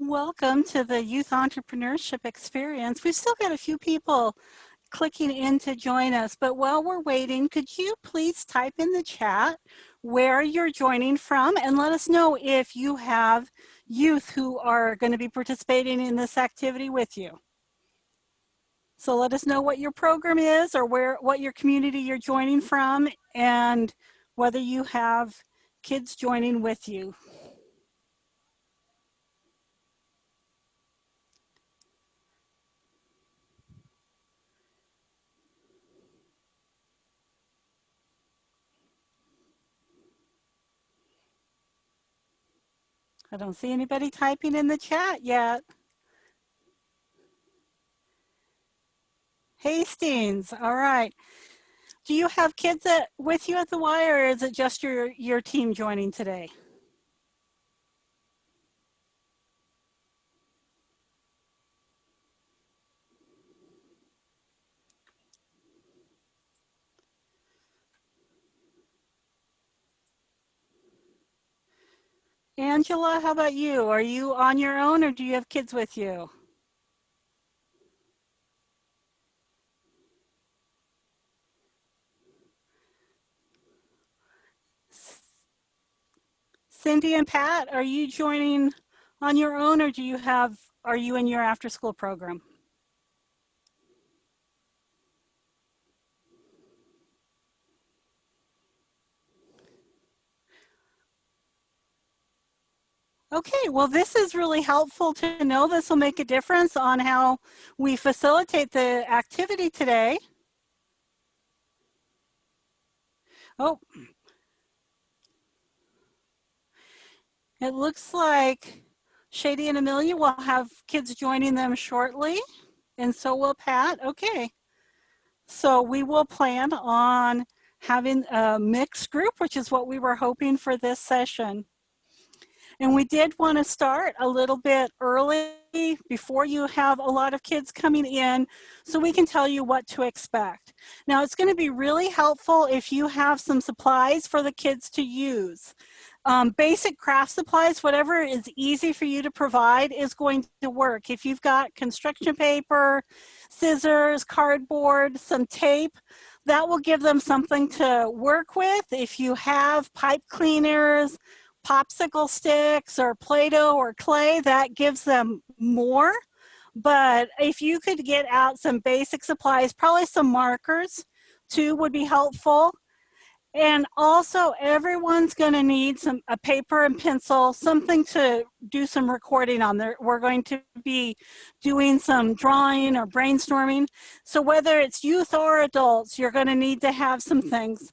Welcome to the Youth Entrepreneurship Experience. We've still got a few people clicking in to join us, but while we're waiting, could you please type in the chat where you're joining from and let us know if you have youth who are going to be participating in this activity with you. So let us know what your program is or what your community you're joining from and whether you have kids joining with you. I don't see anybody typing in the chat yet. Hastings, all right. Do you have kids with you at the Y, or is it just your team joining today? Angela, how about you? Are you on your own or do you have kids with you? Cindy and Pat, are you joining on your own or are you in your after school program? Okay, well, this is really helpful to know. This will make a difference on how we facilitate the activity today. Oh, it looks like Shady and Amelia will have kids joining them shortly, and so will Pat. Okay, so we will plan on having a mixed group, which is what we were hoping for this session. And we did want to start a little bit early before you have a lot of kids coming in so we can tell you what to expect. Now, it's going to be really helpful if you have some supplies for the kids to use. Basic craft supplies, whatever is easy for you to provide is going to work. If you've got construction paper, scissors, cardboard, some tape, that will give them something to work with. If you have pipe cleaners, popsicle sticks or Play-Doh or clay, that gives them more. But if you could get out some basic supplies, probably some markers too would be helpful. And also everyone's going to need a paper and pencil, something to do some recording on there. We're going to be doing some drawing or brainstorming. So whether it's youth or adults, you're going to need to have some things.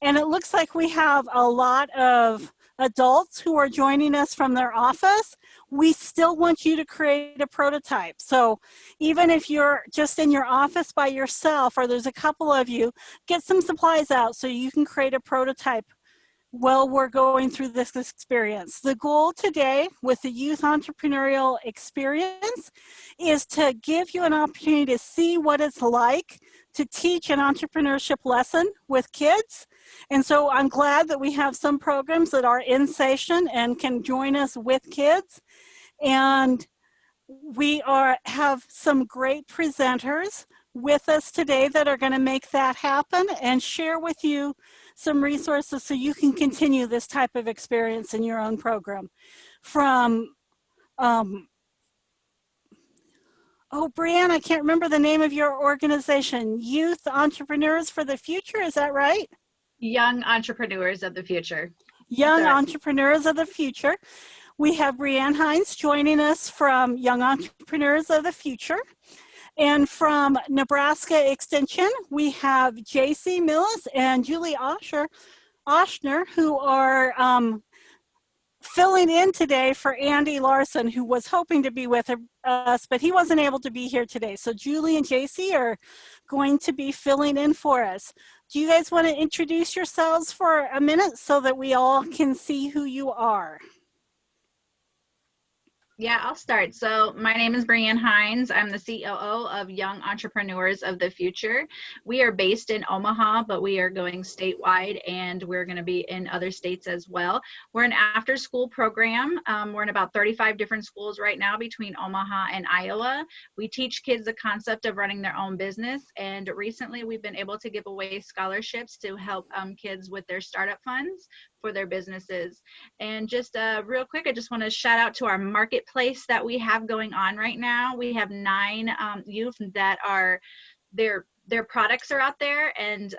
And it looks like we have a lot of adults who are joining us from their office. We still want you to create a prototype. So even if you're just in your office by yourself or there's a couple of you, get some supplies out so you can create a prototype while we're going through this experience. The goal today with the Youth Entrepreneurial Experience is to give you an opportunity to see what it's like to teach an entrepreneurship lesson with kids. And so I'm glad that we have some programs that are in session and can join us with kids. And we have some great presenters with us today that are going to make that happen and share with you some resources so you can continue this type of experience in your own program. From, oh, Brianne, I can't remember the name of your organization. Youth Entrepreneurs for the Future, is that right? Young Entrepreneurs of the Future. Young Entrepreneurs of the Future. We have Brianne Hines joining us from Young Entrepreneurs of the Future. And from Nebraska Extension, we have JC Millis and Julie Oshner, who are filling in today for Andy Larson, who was hoping to be with us, but he wasn't able to be here today. So Julie and JC are going to be filling in for us. Do you guys want to introduce yourselves for a minute so that we all can see who you are? Yeah, I'll start. So my name is Brianne Hines. I'm the COO of Young Entrepreneurs of the Future. We are based in Omaha, but we are going statewide and we're going to be in other states as well. We're an after school program. We're in about 35 different schools right now between Omaha and Iowa. We teach kids the concept of running their own business. And recently we've been able to give away scholarships to help kids with their startup funds for their businesses. And just real quick, I just want to shout out to our marketplace that we have going on right now. We have 9 youth that are their products are out there, and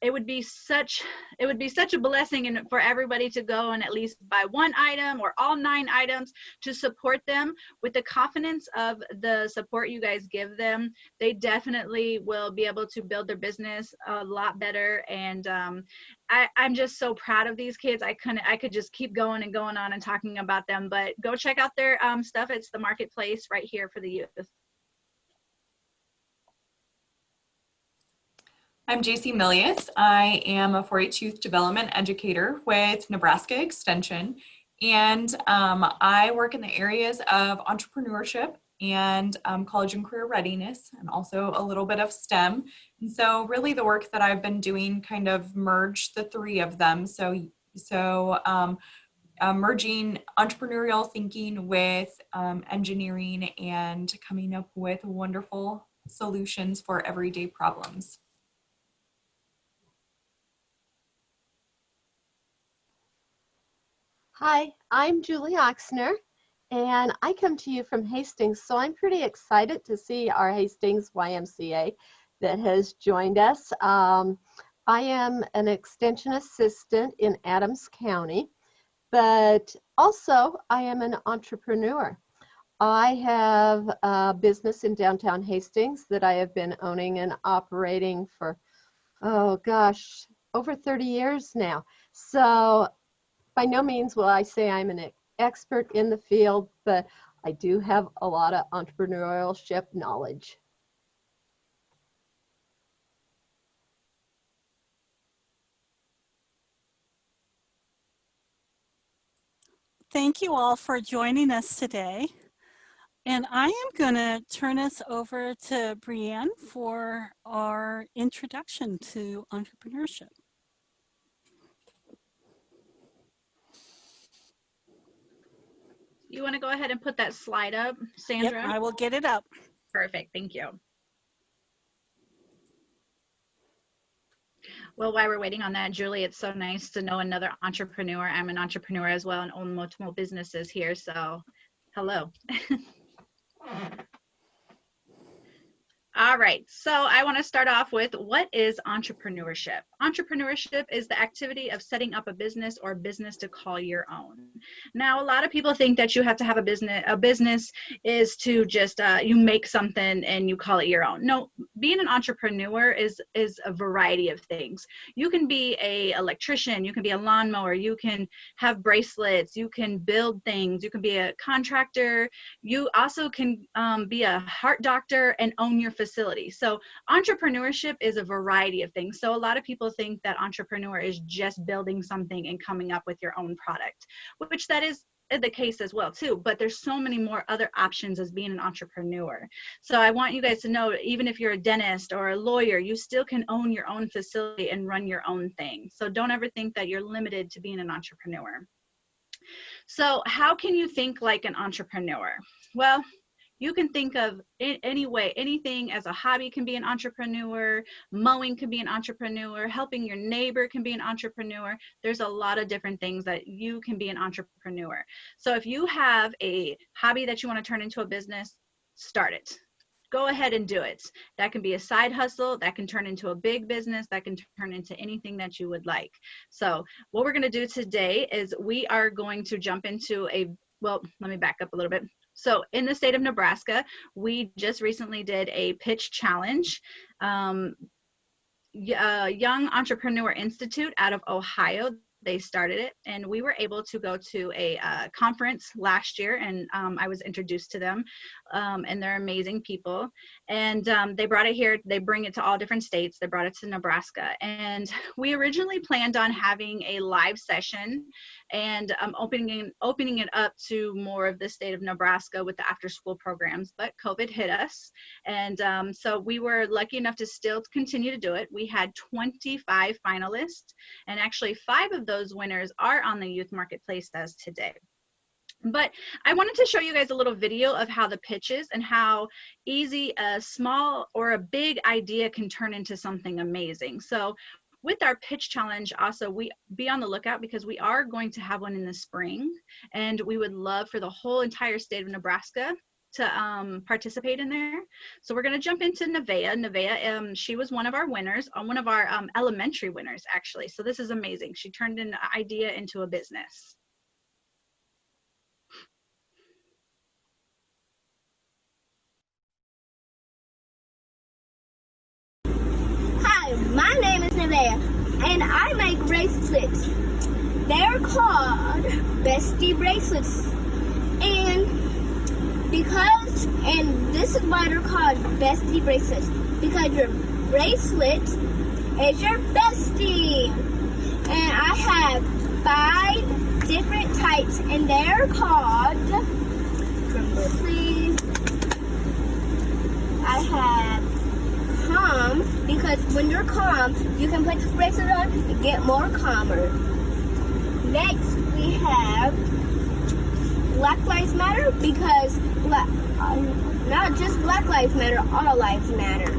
it would be such a blessing and for everybody to go and at least buy one item or all 9 items to support them. With the confidence of the support you guys give them, they definitely will be able to build their business a lot better. And I'm just so proud of these kids. I could just keep going and going on and talking about them, but go check out their stuff. It's the marketplace right here for the youth. I'm JC Milius. I am a 4-H youth development educator with Nebraska Extension, and I work in the areas of entrepreneurship and college and career readiness, and also a little bit of STEM. And so really the work that I've been doing kind of merged the 3 of them. Merging entrepreneurial thinking with engineering and coming up with wonderful solutions for everyday problems. Hi, I'm Julie Oxner, and I come to you from Hastings, so I'm pretty excited to see our Hastings YMCA that has joined us. I am an extension assistant in Adams County, but also I am an entrepreneur. I have a business in downtown Hastings that I have been owning and operating for, oh gosh, over 30 years now. So by no means will I say I'm an expert in the field, but I do have a lot of entrepreneurship knowledge. Thank you all for joining us today. And I am going to turn us over to Brianne for our introduction to entrepreneurship. You want to go ahead and put that slide up, Yep, Sandra? I will get it up. Perfect. Thank you. Well, while we're waiting on that, Julie, it's so nice to know another entrepreneur. I'm an entrepreneur as well and own multiple businesses here. So hello. All right, so I want to start off with, what is entrepreneurship? Entrepreneurship is the activity of setting up a business or business to call your own. Now, a lot of people think that you have to have a business. A business is to just, you make something and you call it your own. No, being an entrepreneur is a variety of things. You can be an electrician, you can be a lawnmower, you can have bracelets, you can build things, you can be a contractor, you also can be a heart doctor and own your facility. So entrepreneurship is a variety of things. So a lot of people think that entrepreneur is just building something and coming up with your own product, which that is the case as well too, but there's so many more other options as being an entrepreneur. So I want you guys to know, even if you're a dentist or a lawyer, you still can own your own facility and run your own thing. So don't ever think that you're limited to being an entrepreneur. So how can you think like an entrepreneur? Well, you can think of any way, anything as a hobby can be an entrepreneur, mowing can be an entrepreneur, helping your neighbor can be an entrepreneur. There's a lot of different things that you can be an entrepreneur. So if you have a hobby that you want to turn into a business, start it. Go ahead and do it. That can be a side hustle, that can turn into a big business, that can turn into anything that you would like. So what we're going to do today is we are going to jump into well, let me back up a little bit. So in the state of Nebraska, we just recently did a pitch challenge. Young Entrepreneur Institute out of Ohio, they started it, and we were able to go to a conference last year, and I was introduced to them, and they're amazing people. And they brought it here. They bring it to all different states. They brought it to Nebraska, and we originally planned on having a live session and opening it up to more of the state of Nebraska with the after school programs, but COVID hit us. And so we were lucky enough to still continue to do it. We had 25 finalists, and actually 5 of those winners are on the youth marketplace as today. But I wanted to show you guys a little video of how the pitch is and how easy a small or a big idea can turn into something amazing. So with our pitch challenge, also, we be on the lookout because we are going to have one in the spring, and we would love for the whole entire state of Nebraska to participate in there. So we're going to jump into Nevaeh. Nevaeh, she was one of our winners, one of our elementary winners, actually. So this is amazing. She turned an idea into a business. Hi, my name is Nevaeh, and I make bracelets. They're called Bestie bracelets. And this is why they're called Bestie bracelets, because your bracelet is your bestie. And I have 5 different types, and they're called, remember please, I have calm, because when you're calm, you can put this bracelet on and get more calmer. Next, we have Black Lives Matter, because not just Black Lives Matter, all lives matter.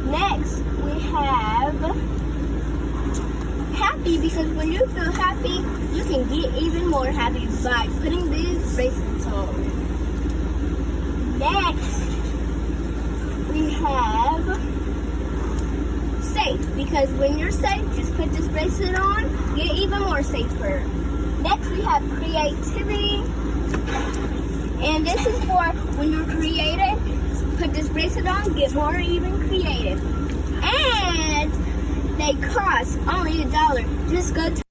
Next, we have Happy, because when you feel happy, you can get even more happy by putting these bracelets on. Next, we have Safe, because when you're safe, just put this bracelet on, get even more safer. Next, we have Creativity, and this is for when you're creative, put this bracelet on, get more even creative. And they cost only $1. Just go to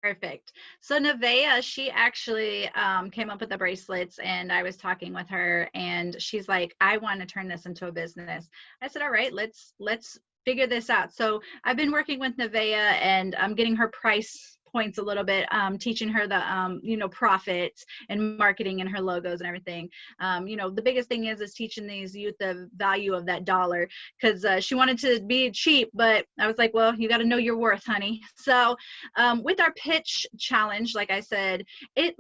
Perfect. So Nevaeh, she actually came up with the bracelets, and I was talking with her, and she's like, I want to turn this into a business. I said, all right, let's figure this out. So I've been working with Nevaeh, and I'm getting her price points a little bit, teaching her the profit and marketing and her logos and everything. The biggest thing is teaching these youth the value of that dollar, because she wanted to be cheap, but I was like, well, you got to know your worth, honey. So with our pitch challenge, like I said, it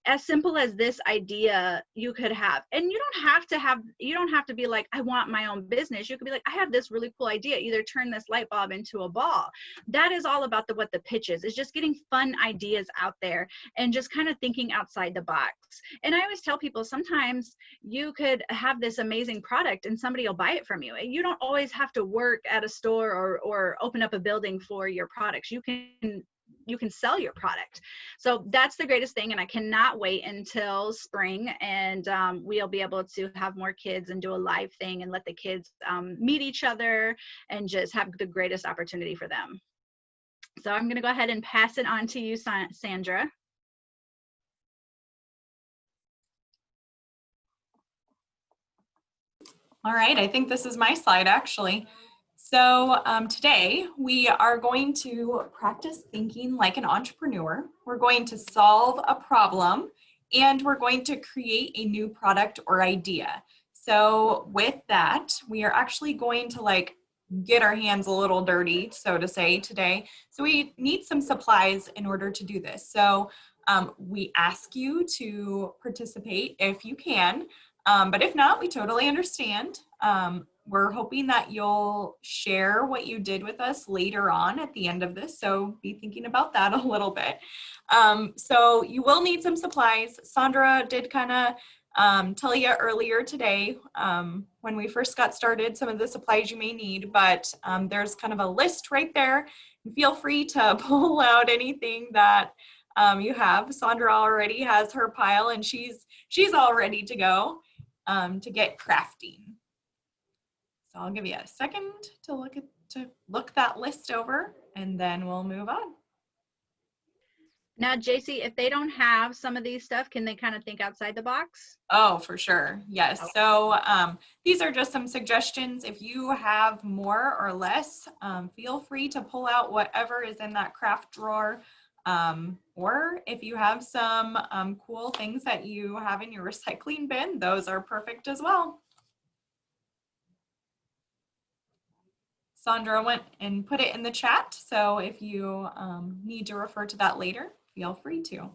as simple as this idea you could have, and you don't have to be like, I want my own business. You could be like, I have this really cool idea, either turn this light bulb into a ball. That is all about what the pitch is just getting fun ideas out there and just kind of thinking outside the box. And I always tell people, sometimes you could have this amazing product and somebody will buy it from you. You don't always have to work at a store or open up a building for your products. You can sell your product. So that's the greatest thing. And I cannot wait until spring, and we'll be able to have more kids and do a live thing and let the kids meet each other and just have the greatest opportunity for them. So I'm going to go ahead and pass it on to you, Sandra. All right, I think this is my slide actually. So today we are going to practice thinking like an entrepreneur. We're going to solve a problem, and we're going to create a new product or idea. So with that, we are actually going to get our hands a little dirty, so to say, today. So we need some supplies in order to do this. So we ask you to participate if you can, but if not, we totally understand. We're hoping that you'll share what you did with us later on at the end of this, so be thinking about that a little bit. So you will need some supplies. Sandra did kind of tell you earlier today when we first got started some of the supplies you may need, but there's kind of a list right there. Feel free to pull out anything that you have. Sandra already has her pile, and she's all ready to go to get crafting. So I'll give you a second to look at to look that list over, and then we'll move on. Now, JC, if they don't have some of these stuff, can they kind of think outside the box? Oh, for sure. Yes. Okay. So these are just some suggestions. If you have more or less, feel free to pull out whatever is in that craft drawer. Or if you have some cool things that you have in your recycling bin, those are perfect as well. Sandra went and put it in the chat. So if you need to refer to that later, feel free to.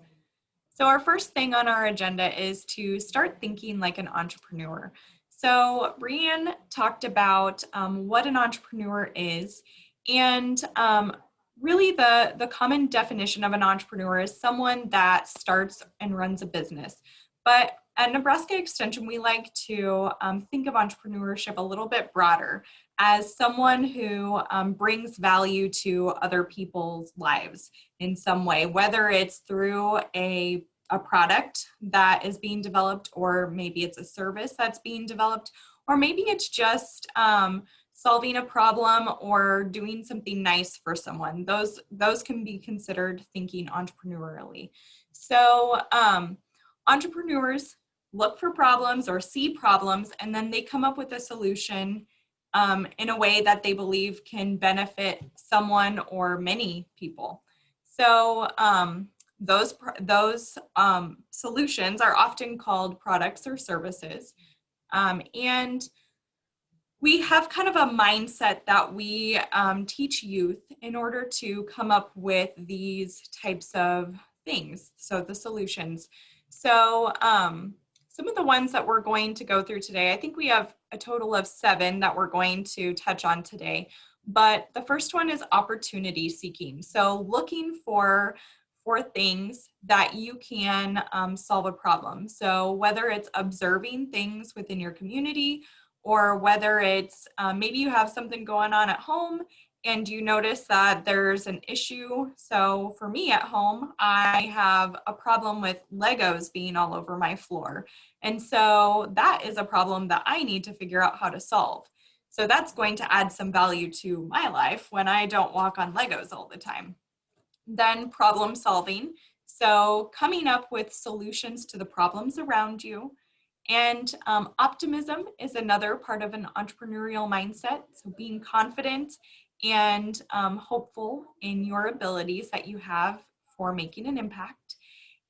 So our first thing on our agenda is to start thinking like an entrepreneur. So Brianne talked about what an entrepreneur is, and really the common definition of an entrepreneur is someone that starts and runs a business. But at Nebraska Extension, we like to think of entrepreneurship a little bit broader as someone who brings value to other people's lives in some way, whether it's through a product that is being developed, or maybe it's a service that's being developed, or maybe it's just solving a problem or doing something nice for someone. Those can be considered thinking entrepreneurially. So entrepreneurs look for problems or see problems, and then they come up with a solution in a way that they believe can benefit someone or many people. So those solutions are often called products or services. And we have kind of a mindset that we teach youth in order to come up with these types of things, so the solutions. So some of the ones that we're going to go through today, I think we have a total of 7 that we're going to touch on today. But the first one is opportunity seeking. So looking for things that you can solve a problem. So whether it's observing things within your community, or whether it's maybe you have something going on at home and you notice that there's an issue. So for me at home, I have a problem with Legos being all over my floor. And so that is a problem that I need to figure out how to solve. So that's going to add some value to my life when I don't walk on Legos all the time. Then problem solving. So coming up with solutions to the problems around you. And optimism is another part of an entrepreneurial mindset. So being confident and hopeful in your abilities that you have for making an impact.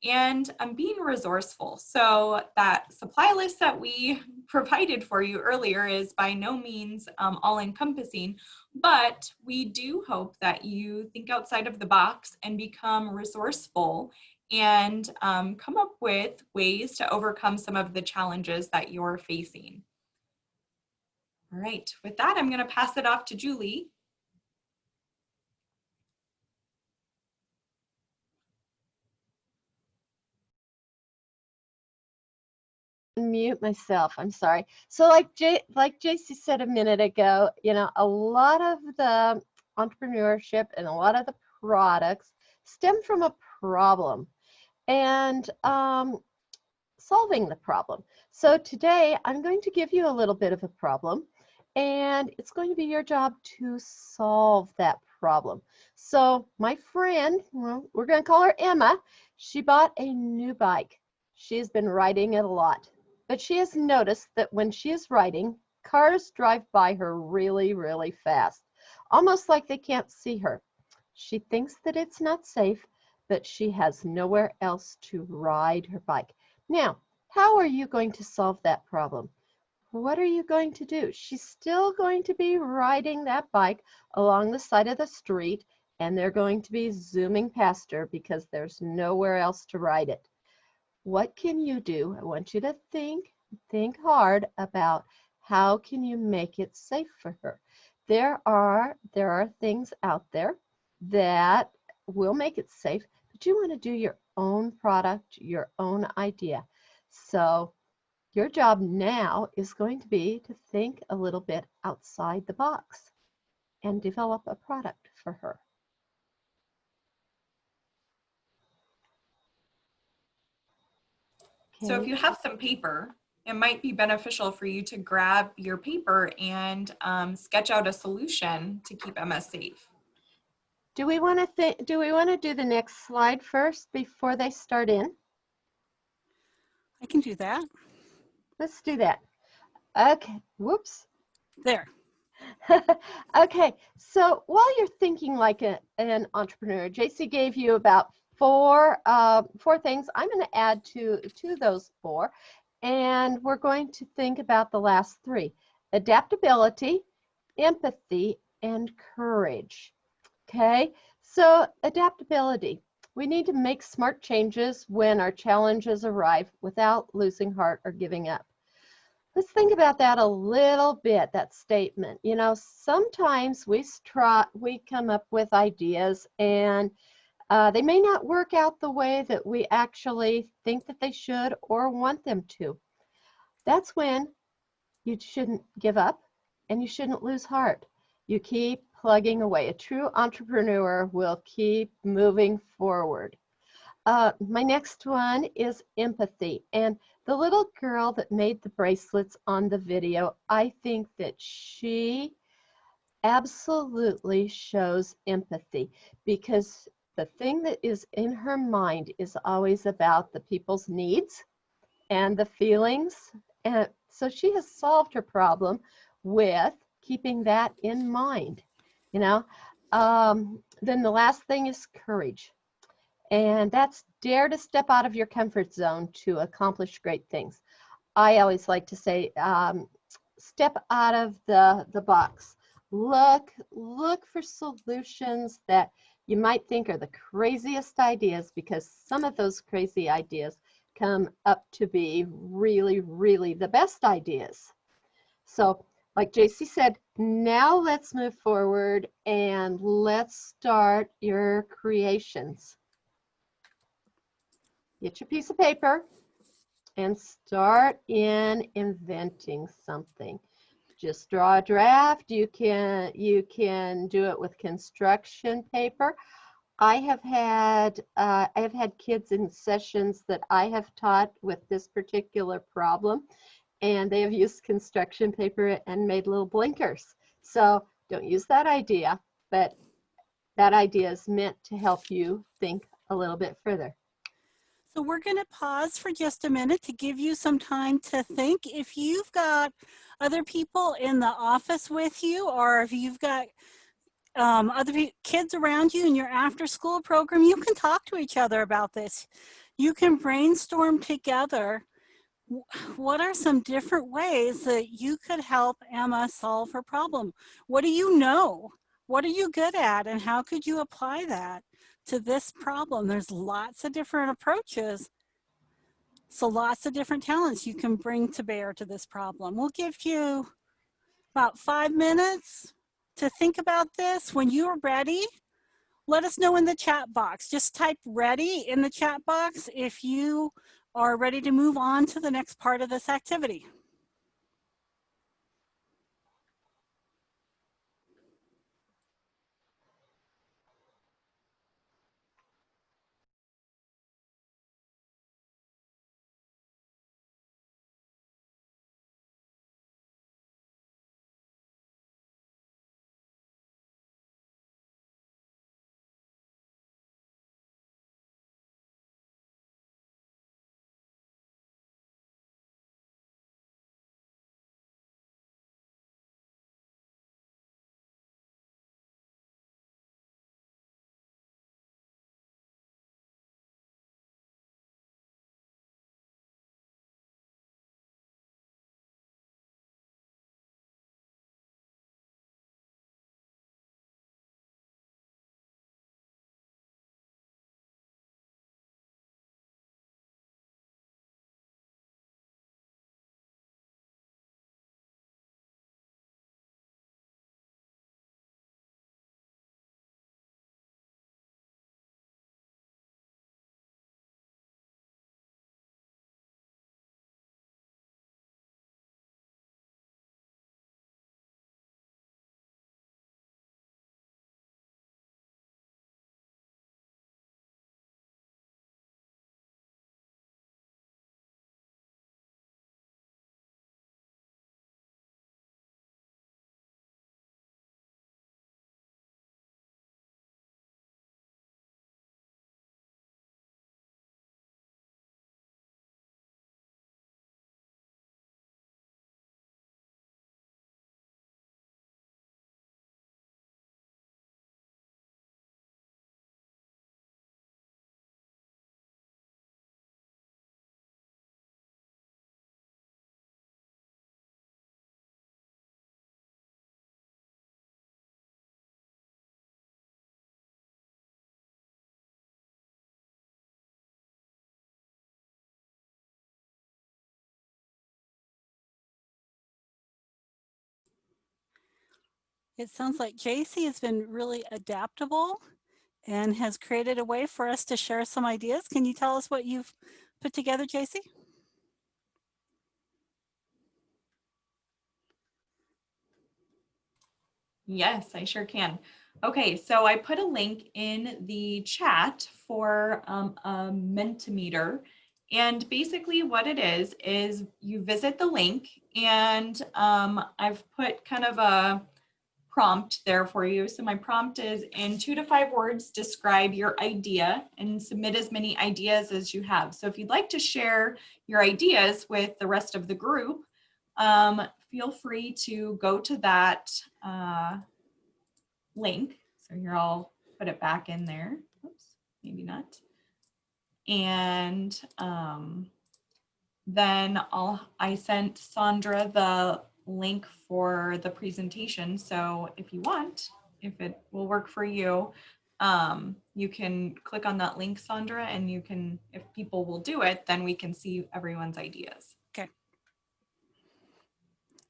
And being resourceful. So that supply list that we provided for you earlier is by no means all encompassing, but we do hope that you think outside of the box and become resourceful and come up with ways to overcome some of the challenges that you're facing. All right, with that, I'm going to pass it off to Julie. Mute myself. I'm sorry. So like JC said a minute ago, you know, a lot of the entrepreneurship and a lot of the products stem from a problem and solving the problem. So today I'm going to give you a little bit of a problem, and it's going to be your job to solve that problem. So my friend, well, we're going to call her Emma, she bought a new bike. She's been riding it a lot. But she has noticed that when she is riding, cars drive by her really, really fast, almost like they can't see her. She thinks that it's not safe, but she has nowhere else to ride her bike. Now, how are you going to solve that problem? What are you going to do? She's still going to be riding that bike along the side of the street, and they're going to be zooming past her because there's nowhere else to ride it. What can you do? I want you to think hard about how can you make it safe for her. There are things out there that will make it safe, but you want to do your own product, your own idea. So your job now is going to be to think a little bit outside the box and develop a product for her. So if Okay. you have some paper, it might be beneficial for you to grab your paper and sketch out a solution to keep Emma safe. Do we want to do the next slide first before they start in? I can do that. Let's do that. Okay, whoops. There. Okay, so while you're thinking like an entrepreneur, JC gave you about four things. I'm going to add to those four, and we're going to think about the last three: adaptability, empathy, and courage. Okay, so adaptability. We need to make smart changes when our challenges arrive without losing heart or giving up. Let's think about that a little bit, that statement. You know, sometimes we come up with ideas and they may not work out the way that we actually think that they should or want them to. That's when you shouldn't give up and you shouldn't lose heart. You keep plugging away. A true entrepreneur will keep moving forward. My next one is empathy. And the little girl that made the bracelets on the video, I think that she absolutely shows empathy, because the thing that is in her mind is always about the people's needs and the feelings. And so she has solved her problem with keeping that in mind, you know. Then the last thing is courage. And that's dare to step out of your comfort zone to accomplish great things. I always like to say, step out of the box. Look for solutions that you might think are the craziest ideas, because some of those crazy ideas come up to be really, really the best ideas. So, like JC said, now let's move forward and let's start your creations. Get your piece of paper and start in inventing something. Just draw a draft. You can do it with construction paper. I have had kids in sessions that I have taught with this particular problem, and they have used construction paper and made little blinkers. So don't use that idea, but that idea is meant to help you think a little bit further. So we're going to pause for just a minute to give you some time to think. If you've got other people in the office with you, or if you've got other kids around you in your after school program, you can talk to each other about this. You can brainstorm together. What are some different ways that you could help Emma solve her problem? What do you know? What are you good at? And how could you apply that to this problem? There's lots of different approaches. So lots of different talents you can bring to bear to this problem. We'll give you about 5 minutes to think about this. When you're ready, let us know in the chat box. Just type ready in the chat box if you are ready to move on to the next part of this activity. It sounds like JC has been really adaptable and has created a way for us to share some ideas. Can you tell us what you've put together, JC? Yes, I sure can. Okay, so I put a link in the chat for a Mentimeter. And basically what it is you visit the link and I've put kind of a prompt there for you. So my prompt is in 2 to 5 words, describe your idea and submit as many ideas as you have. So if you'd like to share your ideas with the rest of the group, feel free to go to that link. So here I'll put it back in there. Oops, maybe not. And then I sent Sandra the link for the presentation. So if you want, if it will work for you, you can click on that link, Sandra, and you can, if people will do it, then we can see everyone's ideas. Okay.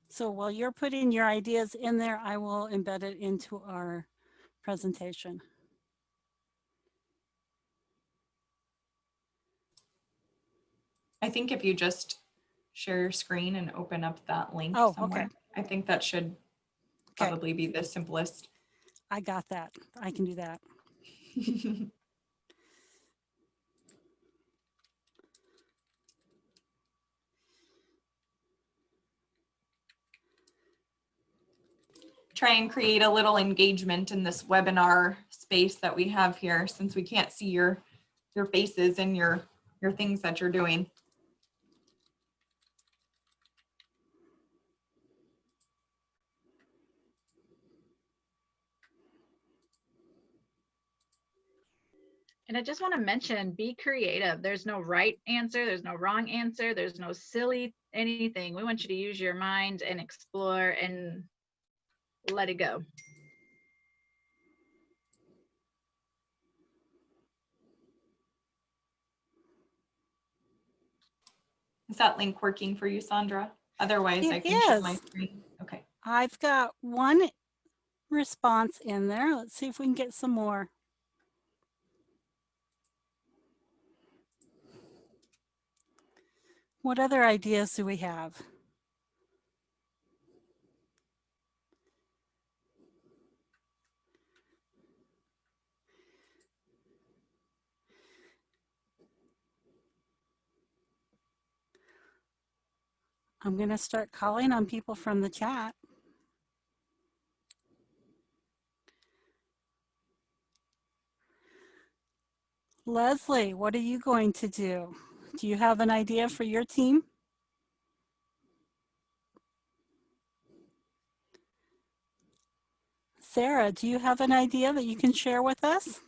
So while you're putting your ideas in there, I will embed it into our presentation. I think if you just share your screen and open up that link somewhere, Okay. I think that should probably be the simplest. I got that. I can do that. Try and create a little engagement in this webinar space that we have here, since we can't see your faces and your things that you're doing. And I just want to mention, be creative. There's no right answer. There's no wrong answer. There's no silly anything. We want you to use your mind and explore and let it go. Is that link working for you, Sandra? Otherwise, I can share my screen. Okay. I've got one response in there. Let's see if we can get some more. What other ideas do we have? I'm going to start calling on people from the chat. Leslie, what are you going to do? Do you have an idea for your team? Sarah, do you have an idea that you can share with us?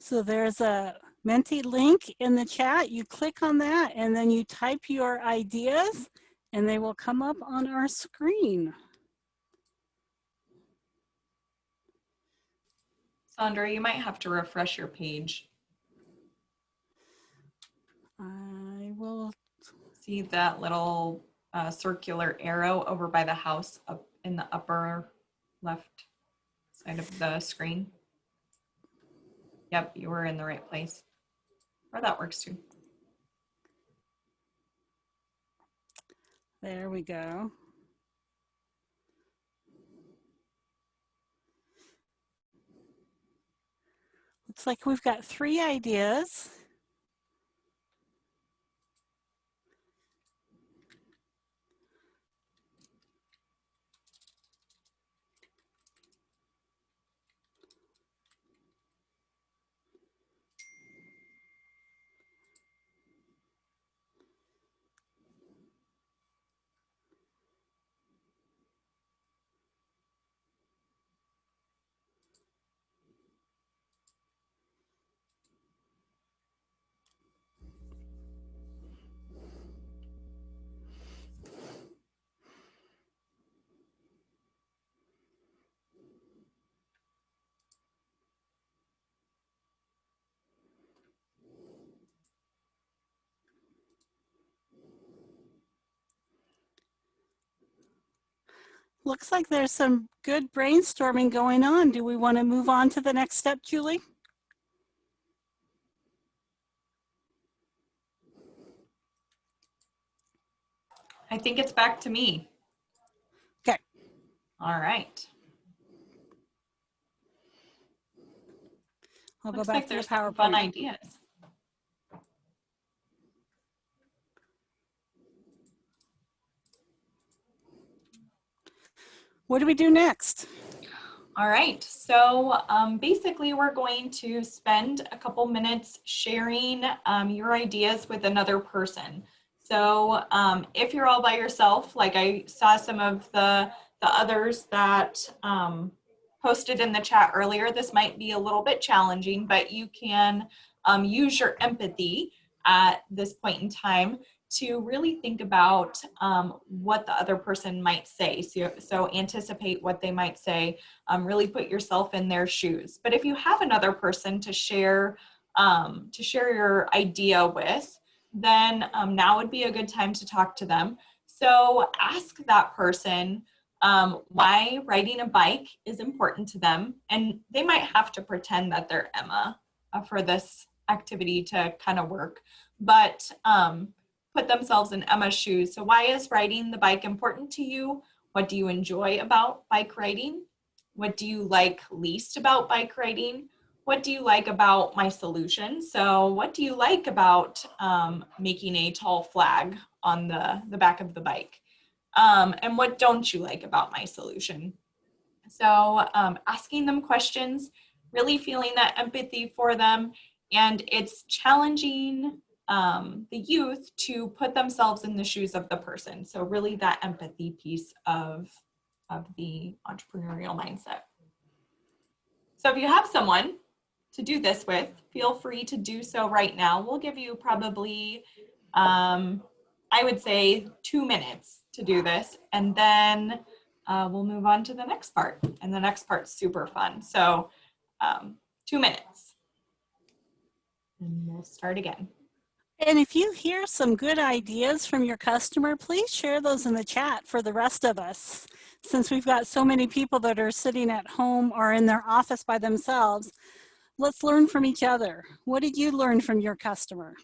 So there's a Menti link in the chat. You click on that and then you type your ideas and they will come up on our screen. Sandra, you might have to refresh your page. I will. See that little circular arrow over by the house up in the upper left side of the screen? Yep, you were in the right place. Or that works too. There we go. Looks like we've got 3 ideas. looks like there's some good brainstorming going on. Do we want to move on to the next step, Julie? I think it's back to me. Okay. All right. I'll go Looks back like to the there's some fun PowerPoint. ideas. What do we do next? All right, so basically we're going to spend a couple minutes sharing your ideas with another person. So if you're all by yourself, like I saw some of the others that posted in the chat earlier, this might be a little bit challenging, but you can use your empathy at this point in time to really think about what the other person might say. So anticipate what they might say, really put yourself in their shoes. But if you have another person to share your idea with, then now would be a good time to talk to them. So ask that person why riding a bike is important to them. And they might have to pretend that they're Emma for this activity to kind of work. But put themselves in Emma's shoes. So why is riding the bike important to you? What do you enjoy about bike riding? What do you like least about bike riding? What do you like about my solution? So what do you like about making a tall flag on the back of the bike? And what don't you like about my solution? So asking them questions, really feeling that empathy for them, and it's challenging the youth to put themselves in the shoes of the person. So really that empathy piece of the entrepreneurial mindset. So if you have someone to do this with, feel free to do so right now. We'll give you probably, I would say 2 minutes to do this, and then we'll move on to the next part. And the next part's super fun. So 2 minutes. And we'll start again. And if you hear some good ideas from your customer, please share those in the chat for the rest of us. Since we've got so many people that are sitting at home or in their office by themselves, let's learn from each other. What did you learn from your customer?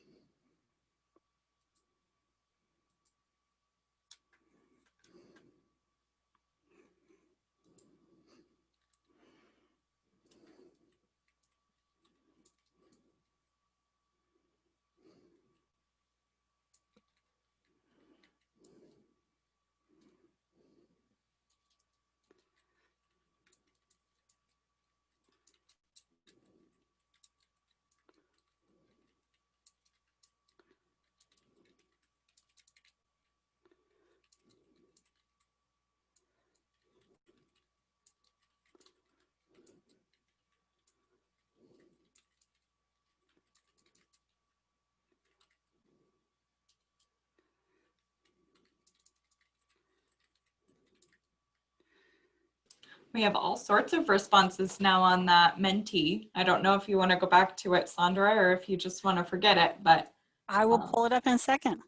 We have all sorts of responses now on that Menti. I don't know if you want to go back to it, Sandra, or if you just want to forget it, but I will pull it up in a second.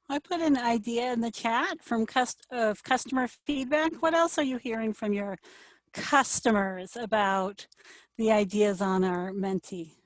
I put an idea in the chat from customer feedback. What else are you hearing from your customers about the ideas on our Menti?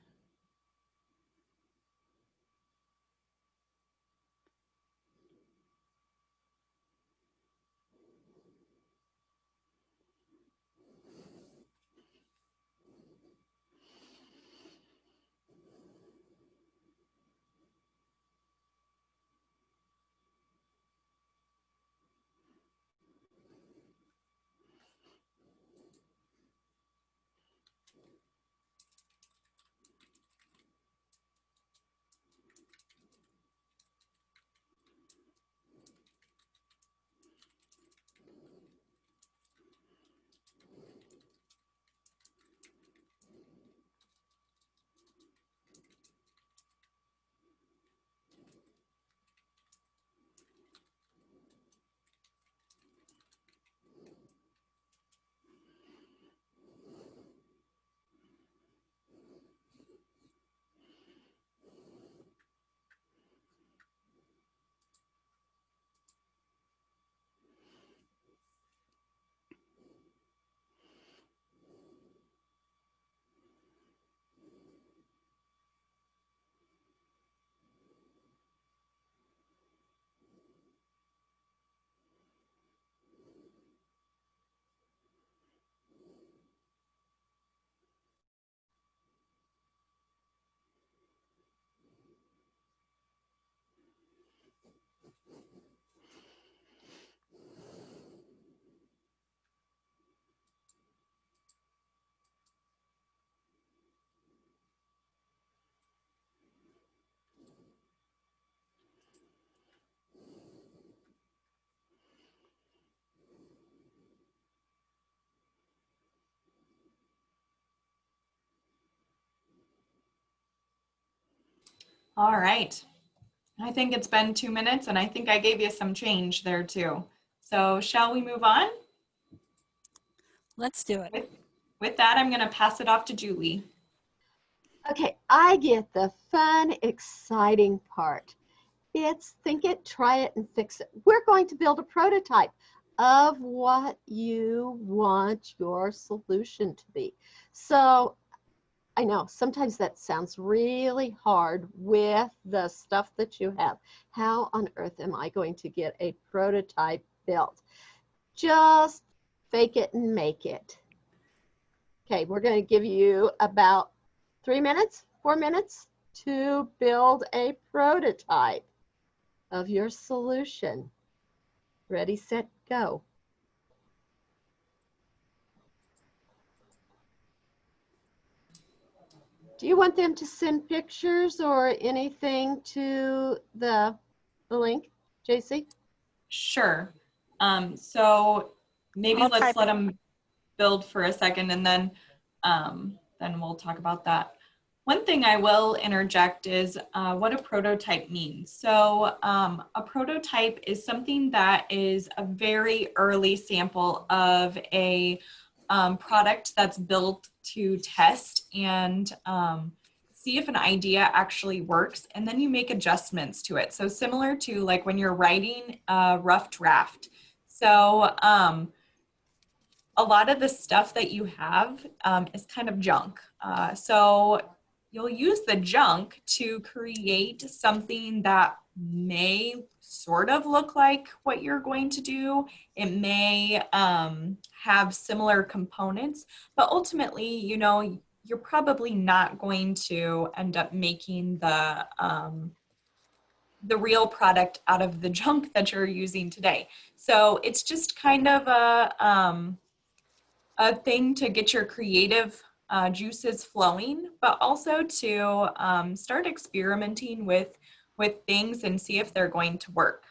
All right. I think it's been 2 minutes and I think I gave you some change there too. So shall we move on? Let's do it. With that, I'm going to pass it off to Julie. Okay, I get the fun, exciting part. It's think it, try it, and fix it. We're going to build a prototype of what you want your solution to be. So I know sometimes that sounds really hard with the stuff that you have. How on earth am I going to get a prototype built? Just fake it and make it. Okay, we're going to give you about 3 minutes, 4 minutes to build a prototype of your solution. Ready, set, go. Do you want them to send pictures or anything to the link, JC? Sure. So maybe I'll let's type let it. them build for a second and then we'll talk about that. One thing I will interject is what a prototype means. So a prototype is something that is a very early sample of a product that's built to test and see if an idea actually works, and then you make adjustments to it. So similar to like when you're writing a rough draft. So a lot of the stuff that you have is kind of junk. So you'll use the junk to create something that may sort of look like what you're going to do. It may have similar components, but ultimately, you know, you're probably not going to end up making the real product out of the junk that you're using today. So it's just kind of a thing to get your creative juices flowing, but also to start experimenting with things and see if they're going to work.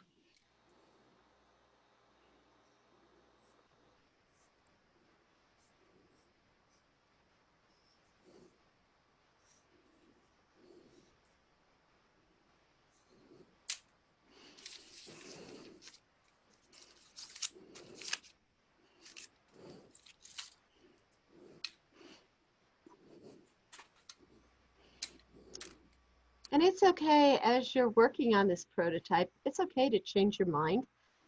And it's okay as you're working on this prototype, it's okay to change your mind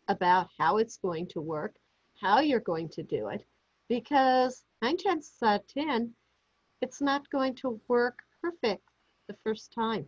about how it's going to work, how you're going to do it, because 9 chances out of 10, it's not going to work perfect the first time.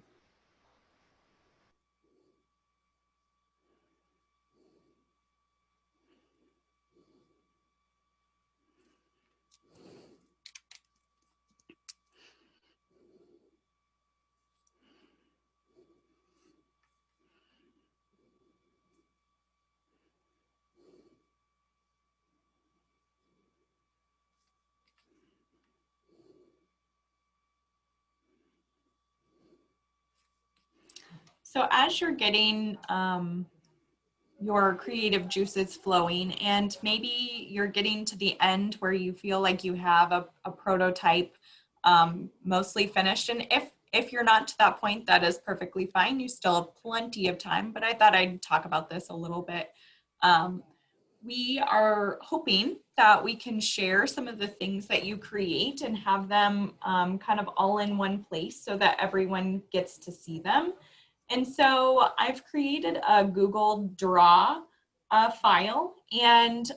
So as you're getting your creative juices flowing, and maybe you're getting to the end where you feel like you have a prototype mostly finished, and if you're not to that point, that is perfectly fine. You still have plenty of time, but I thought I'd talk about this a little bit. We are hoping that we can share some of the things that you create and have them kind of all in one place so that everyone gets to see them. And so I've created a Google Draw file. And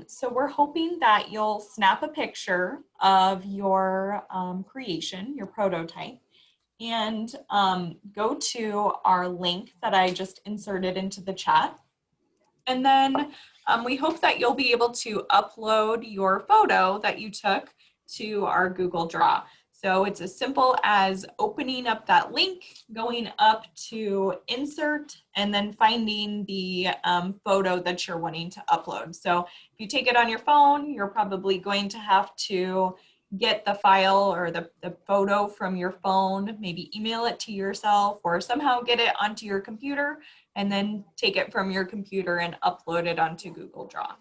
so we're hoping that you'll snap a picture of your creation, your prototype, and go to our link that I just inserted into the chat. And then we hope that you'll be able to upload your photo that you took to our Google Draw. So it's as simple as opening up that link, going up to insert, and then finding the photo that you're wanting to upload. So if you take it on your phone, you're probably going to have to get the file or the photo from your phone, maybe email it to yourself or somehow get it onto your computer and then take it from your computer and upload it onto Google Draw.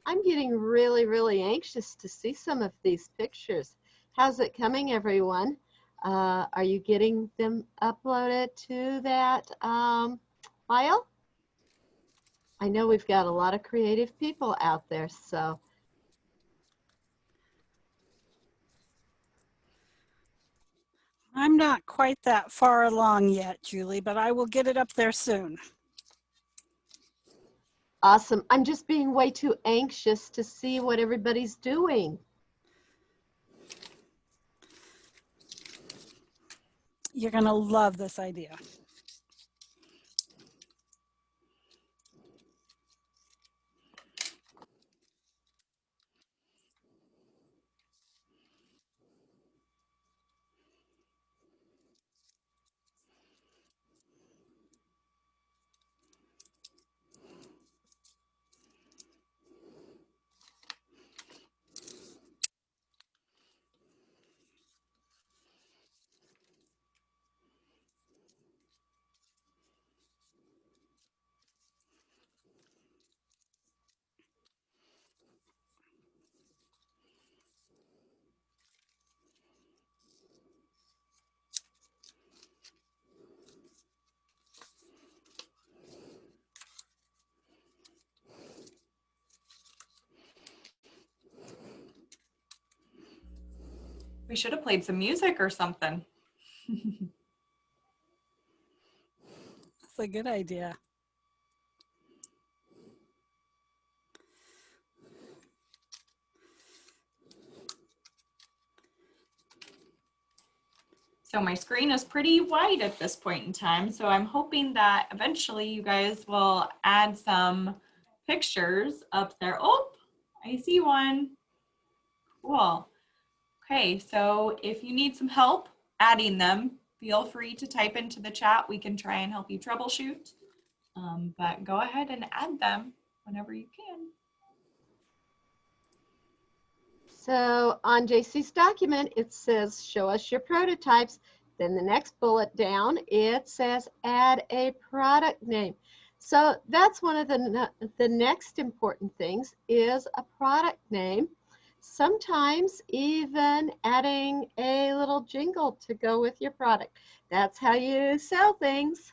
I'm getting really, really anxious to see some of these pictures. How's it coming, everyone? Are you getting them uploaded to that file? I know we've got a lot of creative people out there, so. I'm not quite that far along yet, Julie, but I will get it up there soon. Awesome. I'm just being way too anxious to see what everybody's doing. You're going to love this idea. We should have played some music or something. That's a good idea. So my screen is pretty wide at this point in time. So I'm hoping that eventually you guys will add some pictures up there. Oh, I see one. Cool. Okay, so if you need some help adding them, feel free to type into the chat. We can try and help you troubleshoot. But go ahead and add them whenever you can. So on JC's document, it says, show us your prototypes. Then the next bullet down, it says, add a product name. So that's one of the next important things is a product name. Sometimes even adding a little jingle to go with your product. That's how you sell things.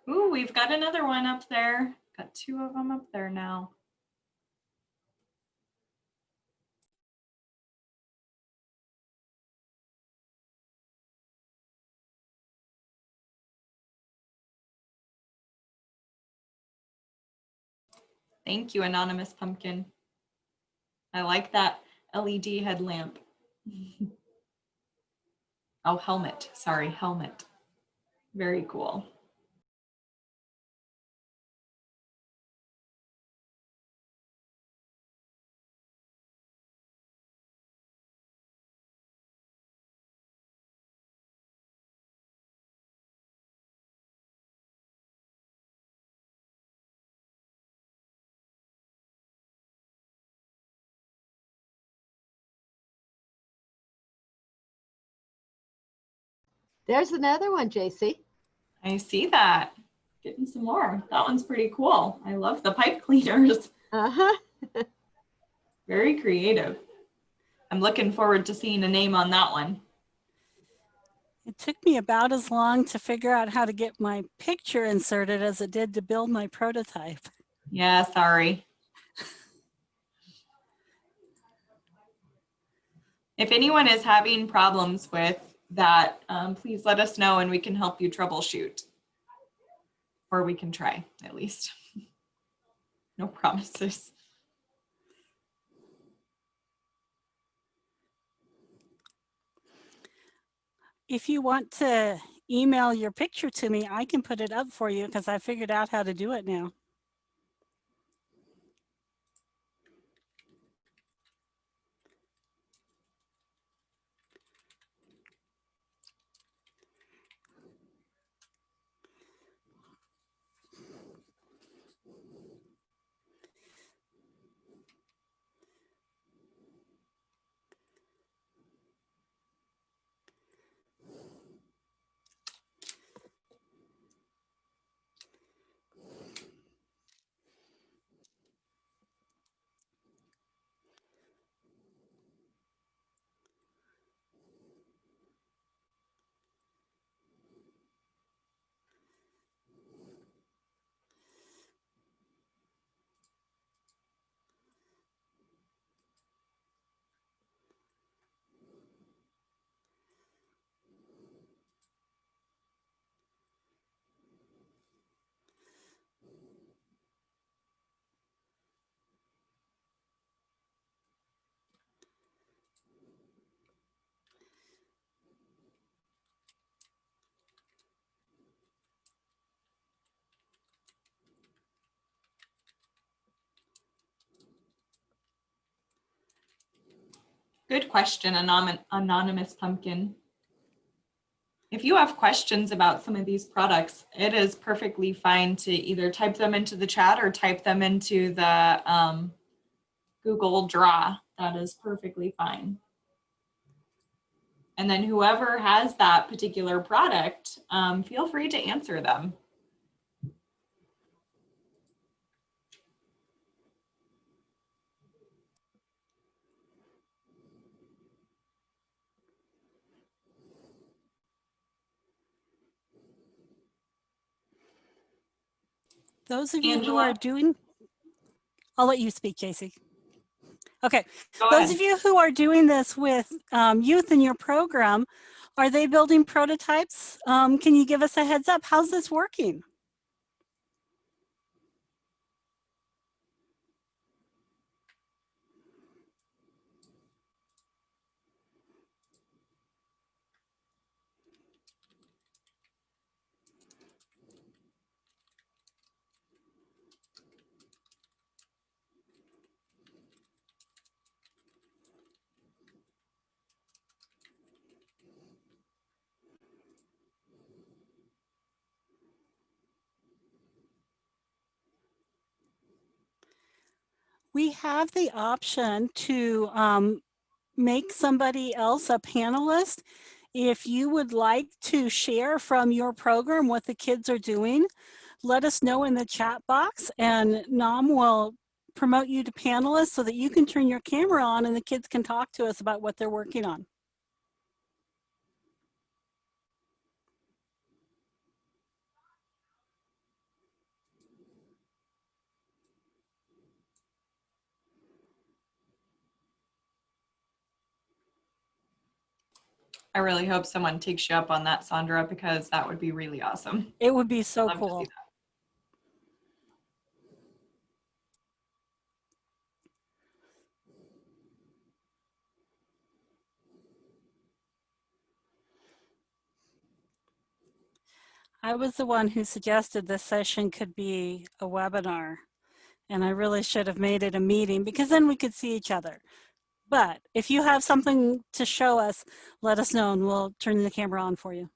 Ooh, we've got another one up there. Got 2 of them up there now. Thank you, Anonymous Pumpkin. I like that LED headlamp. Oh, helmet. Sorry, helmet. Very cool. There's another one, JC. I see that. Getting some more. That one's pretty cool. I love the pipe cleaners. Uh-huh. Very creative. I'm looking forward to seeing a name on that one. It took me about as long to figure out how to get my picture inserted as it did to build my prototype. Yeah, sorry. If anyone is having problems with that, please let us know and we can help you troubleshoot. Or we can try, at least. No promises. If you want to email your picture to me, I can put it up for you because I figured out how to do it now. Good question, Anonymous Pumpkin. If you have questions about some of these products, it is perfectly fine to either type them into the chat or type them into the Google Draw. That is perfectly fine. And then whoever has that particular product, feel free to answer them. Those of you who Angela, are doing, I'll let you speak, Casey. Okay, go those ahead. of you who are doing this with youth in your program, are they building prototypes? Can you give us a heads up? How's this working? We have the option to make somebody else a panelist. If you would like to share from your program what the kids are doing, let us know in the chat box and Nam will promote you to panelists so that you can turn your camera on and the kids can talk to us about what they're working on. I really hope someone takes you up on that, Sandra, because that would be really awesome. It would be so Love to see cool. that. I was the one who suggested this session could be a webinar, and I really should have made it a meeting because then we could see each other. But if you have something to show us, let us know and we'll turn the camera on for you.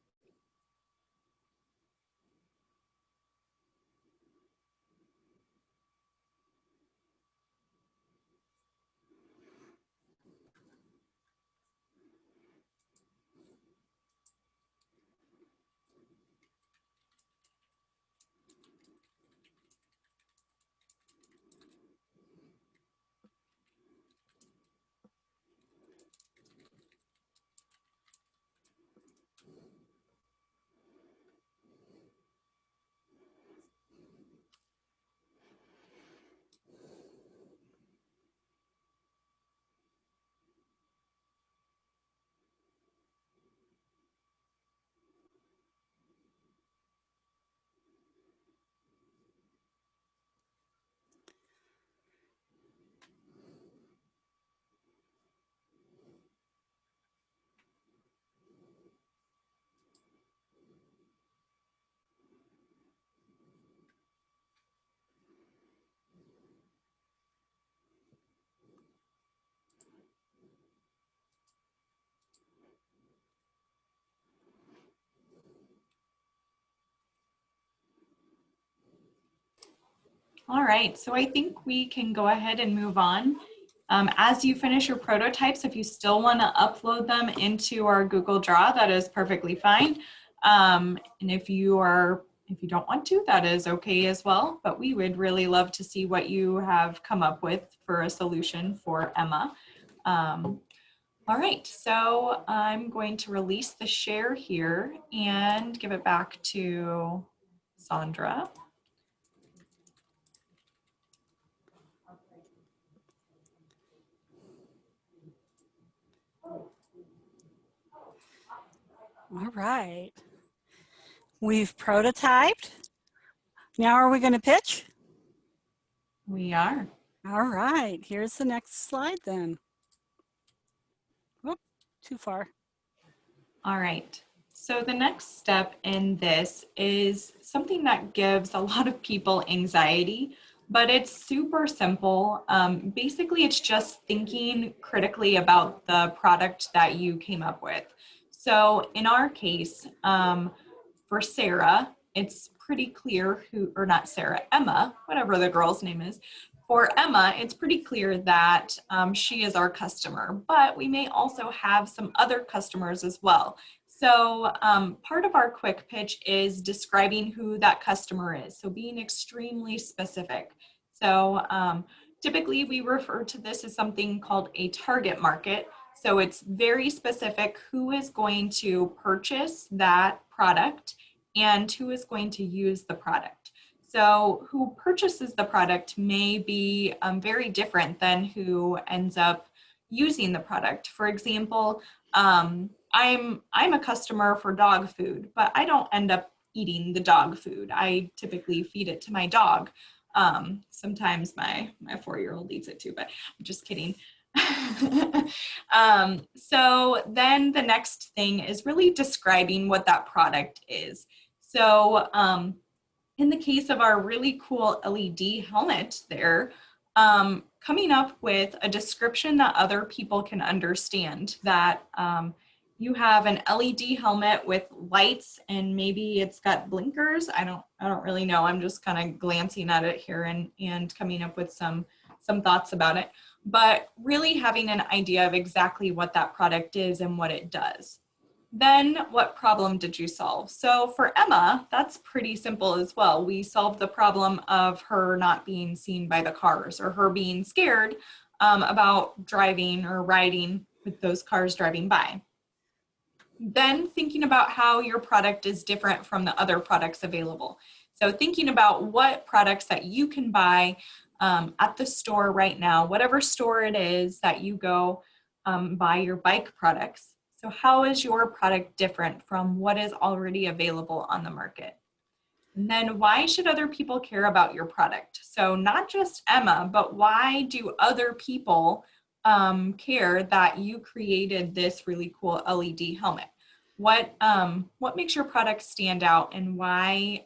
All right, so I think we can go ahead and move on. As you finish your prototypes, if you still want to upload them into our Google Draw, that is perfectly fine. And if you don't want to, that is okay as well. But we would really love to see what you have come up with for a solution for Emma. All right, so I'm going to release the share here and give it back to Sandra. All right. We've prototyped. Now are we going to pitch? We are. All right. Here's the next slide then. Whoop, too far. All right. So the next step in this is something that gives a lot of people anxiety, but it's super simple. Basically, it's just thinking critically about the product that you came up with. So in our case, for Sarah, it's pretty clear or not Sarah, Emma, whatever the girl's name is. For Emma, it's pretty clear that she is our customer, but we may also have some other customers as well. So part of our quick pitch is describing who that customer is. So being extremely specific. So typically we refer to this as something called a target market. So it's very specific who is going to purchase that product and who is going to use the product. So who purchases the product may be very different than who ends up using the product. For example, I'm a customer for dog food, but I don't end up eating the dog food. I typically feed it to my dog. Sometimes my 4-year-old eats it too, but I'm just kidding. So then the next thing is really describing what that product is. So in the case of our really cool LED helmet there, coming up with a description that other people can understand, that you have an LED helmet with lights and maybe it's got blinkers. I don't really know. I'm just kind of glancing at it here and coming up with some thoughts about it, but really having an idea of exactly what that product is and what it does. Then what problem did you solve? So for Emma, that's pretty simple as well. We solved the problem of her not being seen by the cars or her being scared about driving or riding with those cars driving by. Then thinking about how your product is different from the other products available. So thinking about what products that you can buy at the store right now, whatever store it is that you go buy your bike products. So So how is your product different from what is already available on the market? And then why should other people care about your product? So not just Emma, but why do other people care that you created this really cool LED helmet? What makes your product stand out, and why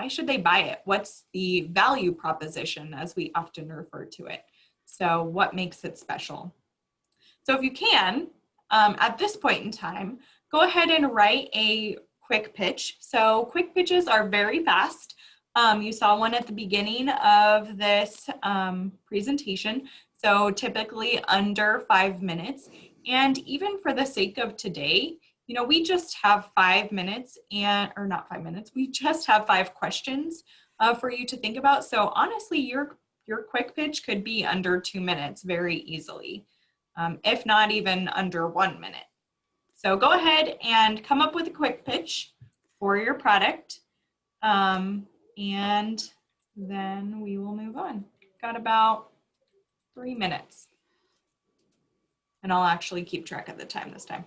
should they buy it? What's the value proposition, as we often refer to it? So what makes it special? So if you can, at this point in time, go ahead and write a quick pitch. So quick pitches are very fast. You saw one at the beginning of this presentation. So typically under 5 minutes. And even for the sake of today, you know, we just have 5 minutes or not 5 minutes, we just have 5 questions for you to think about. So honestly, your quick pitch could be under 2 minutes very easily, if not even under 1 minute. So go ahead and come up with a quick pitch for your product, and then we will move on. Got about 3 minutes. And I'll actually keep track of the time this time.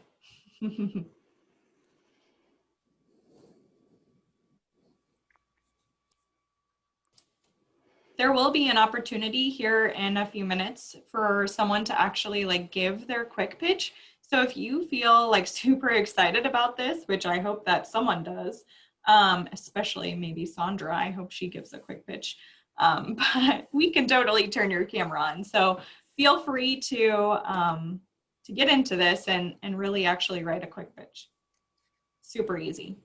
There will be an opportunity here in a few minutes for someone to actually like give their quick pitch. So if you feel like super excited about this, which I hope that someone does, especially maybe Sandra, I hope she gives a quick pitch, but we can totally turn your camera on. So feel free to get into this and really actually write a quick pitch. Super easy.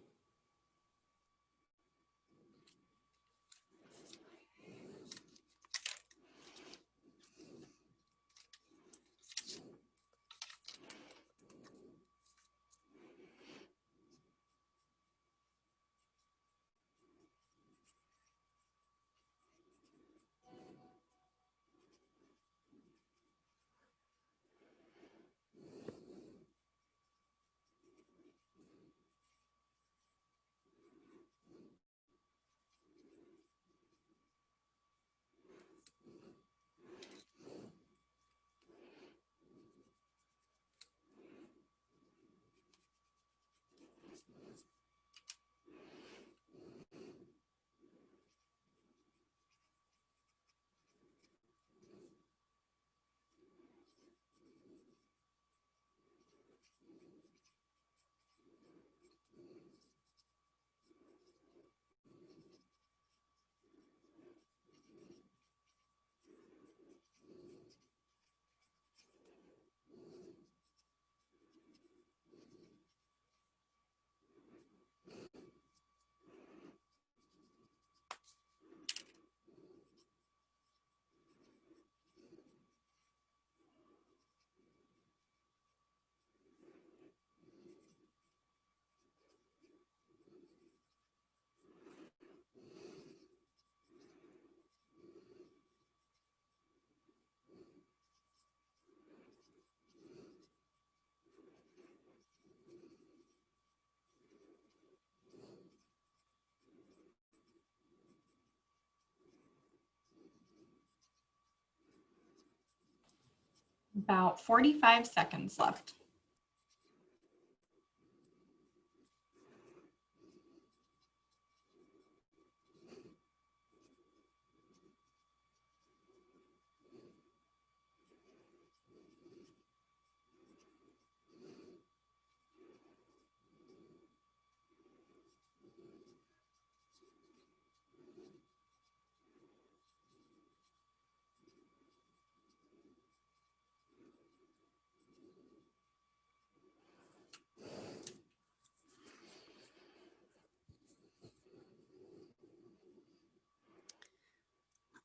About 45 seconds left.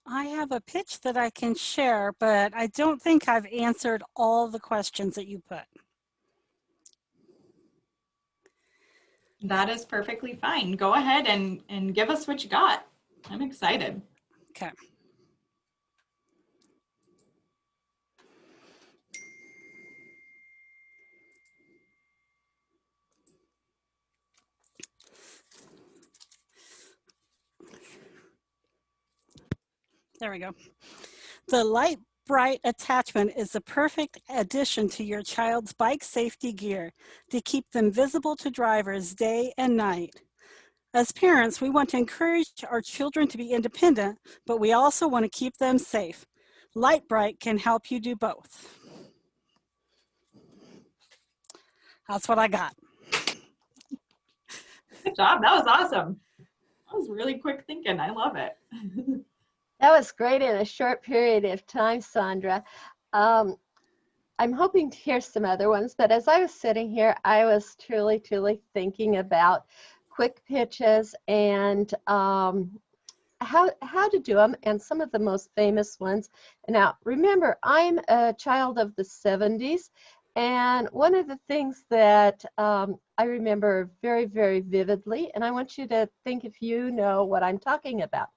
I have a pitch that I can share, but I don't think I've answered all the questions that you put. That is perfectly fine. Go ahead and give us what you got. I'm excited. Okay. There we go. The light Bright attachment is the perfect addition to your child's bike safety gear to keep them visible to drivers day and night. As parents, we want to encourage our children to be independent, but we also want to keep them safe. Light Bright can help you do both. That's what I got. Good job. That was awesome. That was really quick thinking. I love it. That was great in a short period of time, Sandra. I'm hoping to hear some other ones, but as I was sitting here, I was truly thinking about quick pitches and how to do them, and some of the most famous ones. Now, remember, I'm a child of the 70s, and one of the things that I remember very vividly, and I want you to think if you know what I'm talking about.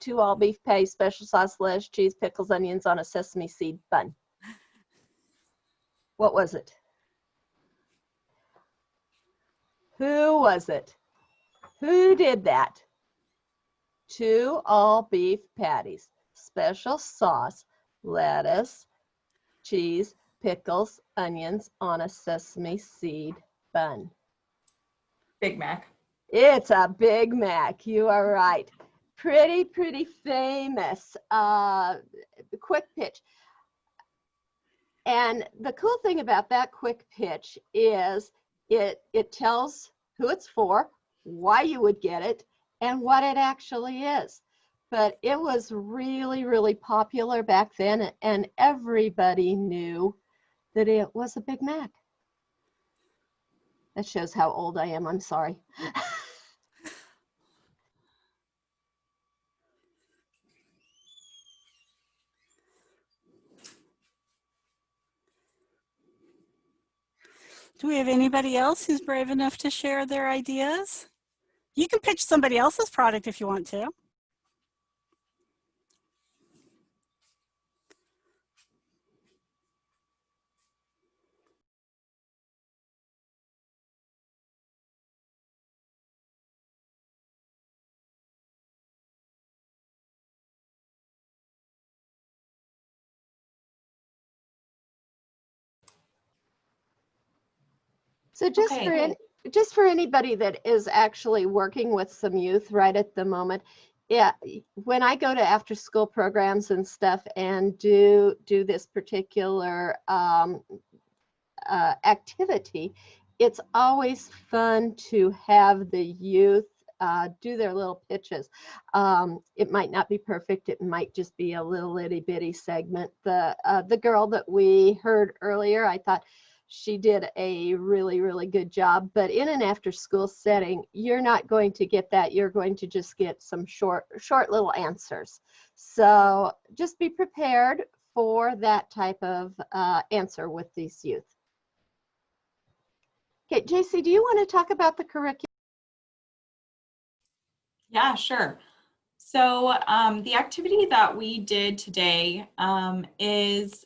2 all beef patties, special sauce, lettuce, cheese, pickles, onions on a sesame seed bun. What was it? Who was it? Who did that? 2 all beef patties, special sauce, lettuce, cheese, pickles, onions on a sesame seed bun. Big Mac. It's a Big Mac. You are right. Pretty famous quick pitch. And the cool thing about that quick pitch is it tells who it's for, why you would get it, and what it actually is. But it was really popular back then, and everybody knew that it was a Big Mac. That shows how old I am. I'm sorry. Do we have anybody else who's brave enough to share their ideas? You can pitch somebody else's product if you want to. So just for anybody that is actually working with some youth right at the moment, yeah, when I go to after school programs and stuff and do this particular activity, it's always fun to have the youth do their little pitches. It might not be perfect. It might just be a little itty bitty segment. The girl that we heard earlier, I thought she did a really good job, but in an after school setting, you're not going to get that. You're going to just get some short little answers. So just be prepared for that type of answer with these youth. Okay, JC, do you want to talk about the curriculum? Yeah, sure. So the activity that we did today is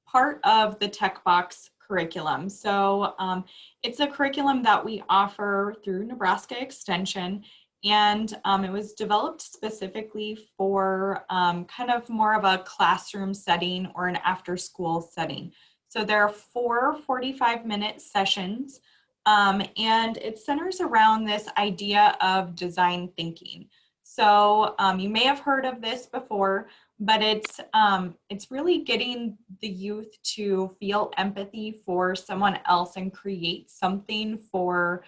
part of the Tech Box curriculum. So it's a curriculum that we offer through Nebraska Extension, and it was developed specifically for kind of more of a classroom setting or an after-school setting. So there are 4 45-minute sessions, and it centers around this idea of design thinking. So you may have heard of this before, but it's really getting the youth to feel empathy for someone else and create something for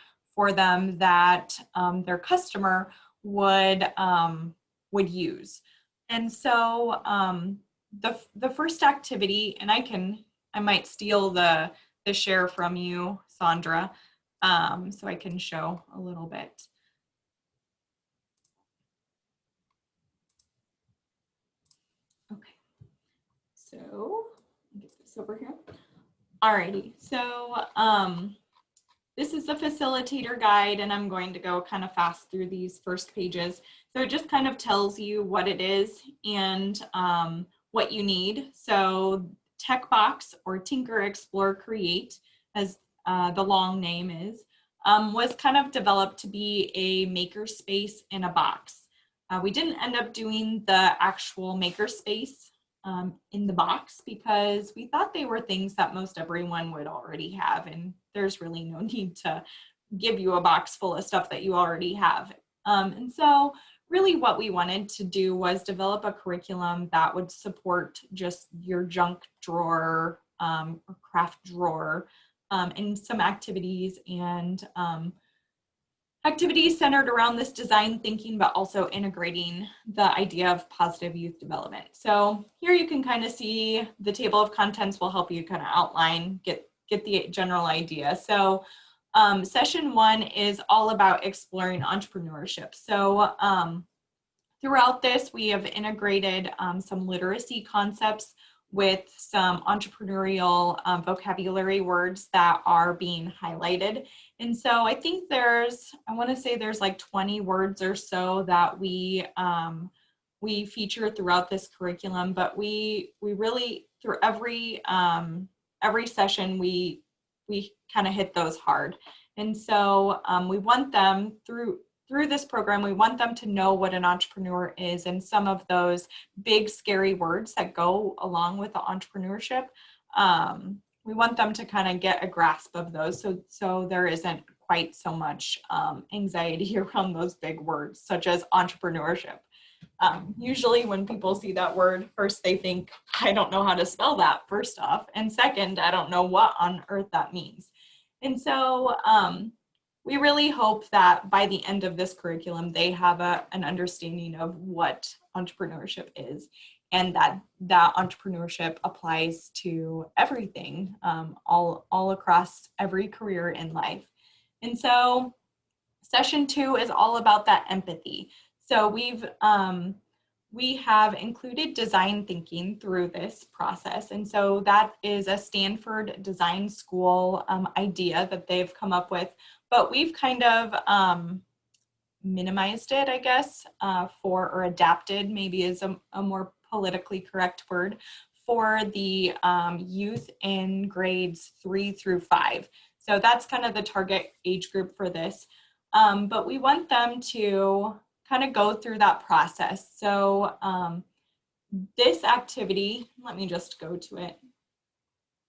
them that their customer would use. And so the first activity, and I might steal the share from you, Sandra, so I can show a little bit. Okay, so get this over here. Alrighty, so this is the facilitator guide, and I'm going to go kind of fast through these first pages. So it just kind of tells you what it is and what you need. So Tech Box, or Tinker, Explore, Create, as the long name is, was kind of developed to be a makerspace in a box. We didn't end up doing the actual makerspace in the box because we thought they were things that most everyone would already have, and there's really no need to give you a box full of stuff that you already have. And so really what we wanted to do was develop a curriculum that would support just your junk drawer or craft drawer, and some activities and activities centered around this design thinking, but also integrating the idea of positive youth development. So here you can kind of see the table of contents will help you kind of outline, get the general idea. So session 1 is all about exploring entrepreneurship. So throughout this, we have integrated some literacy concepts with some entrepreneurial vocabulary words that are being highlighted. And so I think I want to say there's like 20 words or so that we feature throughout this curriculum, but we really, through every session, we kind of hit those hard. And so we want them through this program, we want them to know what an entrepreneur is and some of those big, scary words that go along with the entrepreneurship. We want them to kind of get a grasp of those so there isn't quite so much anxiety around those big words, such as entrepreneurship. Usually when people see that word, first they think, I don't know how to spell that, first off. And second, I don't know what on earth that means. And so we really hope that by the end of this curriculum, they have an understanding of what entrepreneurship is and that entrepreneurship applies to everything, all across every career in life. And so session 2 is all about that empathy. So we have included design thinking through this process. And so that is a Stanford Design School idea that they've come up with, but we've kind of minimized it, I guess, or adapted, maybe is a more politically correct word, for the youth in grades 3 through 5. So that's kind of the target age group for this. But we want them to kind of go through that process. So this activity, let me just go to it.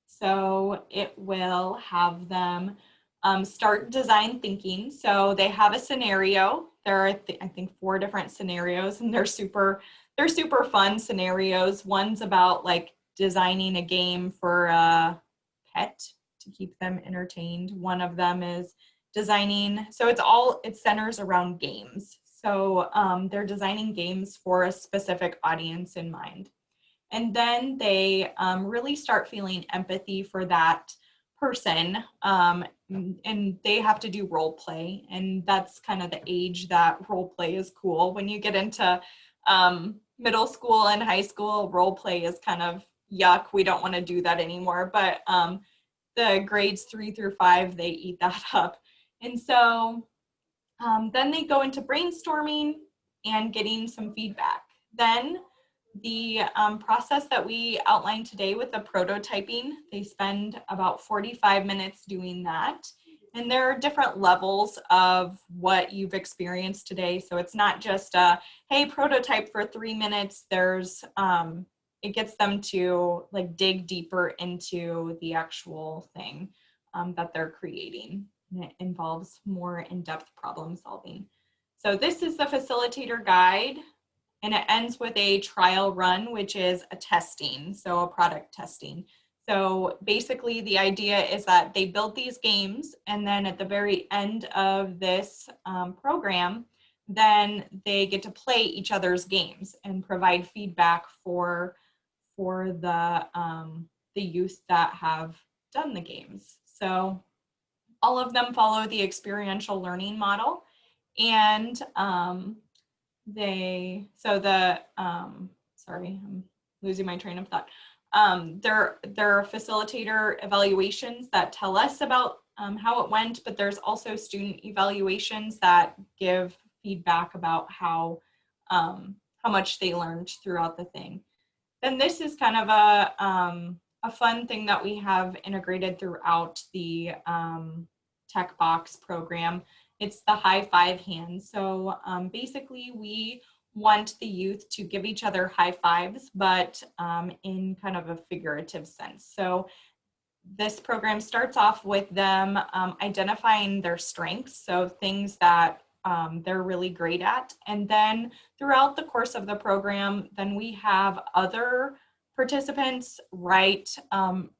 So it will have them start design thinking. So they have a scenario. There are, I think, 4 different scenarios, and they're super fun scenarios. One's about like designing a game for a pet to keep them entertained. One of them is designing, so it centers around games. So they're designing games for a specific audience in mind. And then they really start feeling empathy for that person, and they have to do role play. And that's kind of the age that role play is cool. When you get into middle school and high school, role play is kind of yuck. We don't want to do that anymore. But the grades 3 through 5, they eat that up. And so then they go into brainstorming and getting some feedback. Then the process that we outlined today with the prototyping, they spend about 45 minutes doing that. And there are different levels of what you've experienced today. So it's not just a, hey, prototype for 3 minutes. There's, it gets them to like dig deeper into the actual thing that they're creating. And it involves more in-depth problem solving. So this is the facilitator guide, and it ends with a trial run, which is a testing, so a product testing. So basically the idea is that they build these games, and then at the very end of this program, then they get to play each other's games and provide feedback for the youth that have done the games. So all of them follow the experiential learning model, and sorry, I'm losing my train of thought. There are facilitator evaluations that tell us about how it went, but there's also student evaluations that give feedback about how much they learned throughout the thing. Then this is kind of a fun thing that we have integrated throughout the Tech Box program. It's the high 5 hand. So basically we want the youth to give each other high fives, but in kind of a figurative sense. So this program starts off with them identifying their strengths, so things that they're really great at. And then throughout the course of the program, then we have other participants write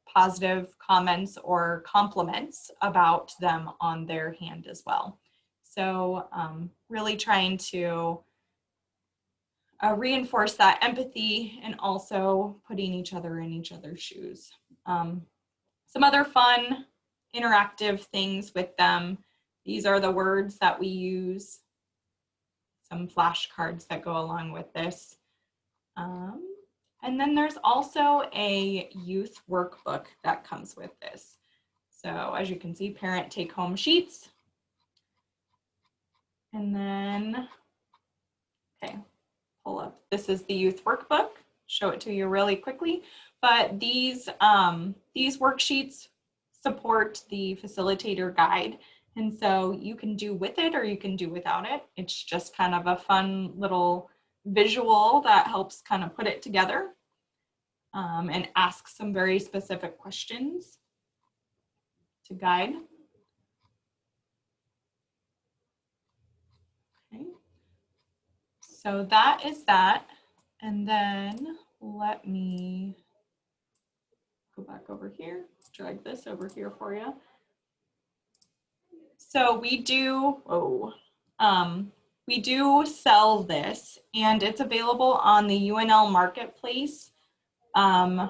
positive comments or compliments about them on their hand as well. So really trying to reinforce that empathy and also putting each other in each other's shoes. Some other fun interactive things with them. These are the words that we use. Some flashcards that go along with this. And then there's also a youth workbook that comes with this. So as you can see, parent take-home sheets. And then, okay, pull up. This is the youth workbook. Show it to you really quickly. But these worksheets support the facilitator guide. And so you can do with it or you can do without it. It's just kind of a fun little visual that helps kind of put it together and ask some very specific questions to guide. Okay. So that is that. And then let me go back over here, drag this over here for you. So we do sell this, and it's available on the UNL Marketplace. And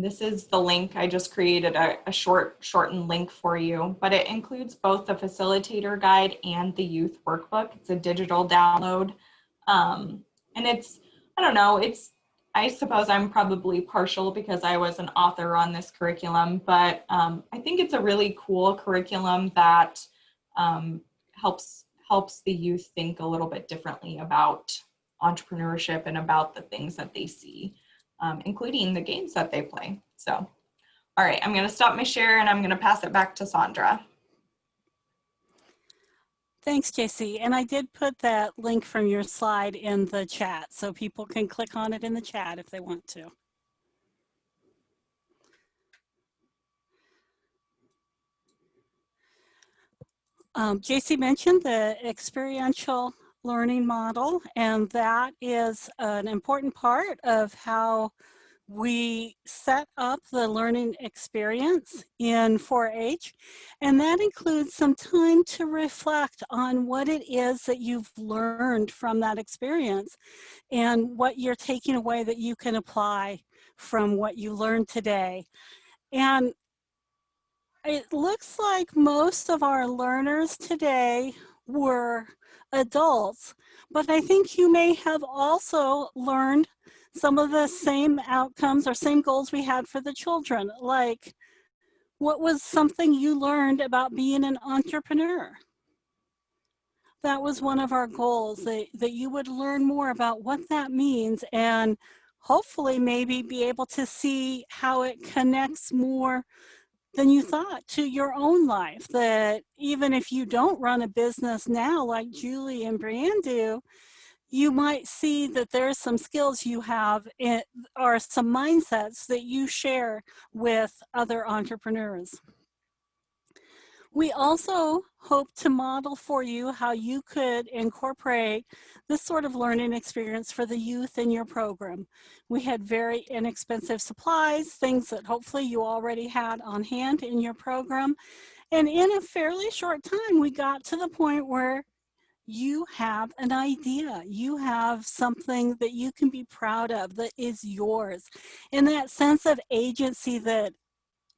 this is the link. I just created a shortened link for you, but it includes both the facilitator guide and the youth workbook. It's a digital download. And it's, I don't know, I suppose I'm probably partial because I was an author on this curriculum, but I think it's a really cool curriculum that helps the youth think a little bit differently about entrepreneurship and about the things that they see, including the games that they play. So, all right, I'm going to stop my share and I'm going to pass it back to Sandra. Thanks, JC. And I did put that link from your slide in the chat, so people can click on it in the chat if they want to. JC mentioned the experiential learning model, and that is an important part of how we set up the learning experience in 4-H, and that includes some time to reflect on what it is that you've learned from that experience and what you're taking away that you can apply from what you learned today. And it looks like most of our learners today were adults, but I think you may have also learned some of the same outcomes or same goals we had for the children. Like, what was something you learned about being an entrepreneur? That was one of our goals, that you would learn more about what that means and hopefully maybe be able to see how it connects more than you thought to your own life. That even if you don't run a business now like Julie and Brianne do, you might see that there's some skills you have or some mindsets that you share with other entrepreneurs. We also hope to model for you how you could incorporate this sort of learning experience for the youth in your program. We had very inexpensive supplies, things that hopefully you already had on hand in your program. And in a fairly short time, we got to the point where you have an idea. You have something that you can be proud of that is yours. And that sense of agency that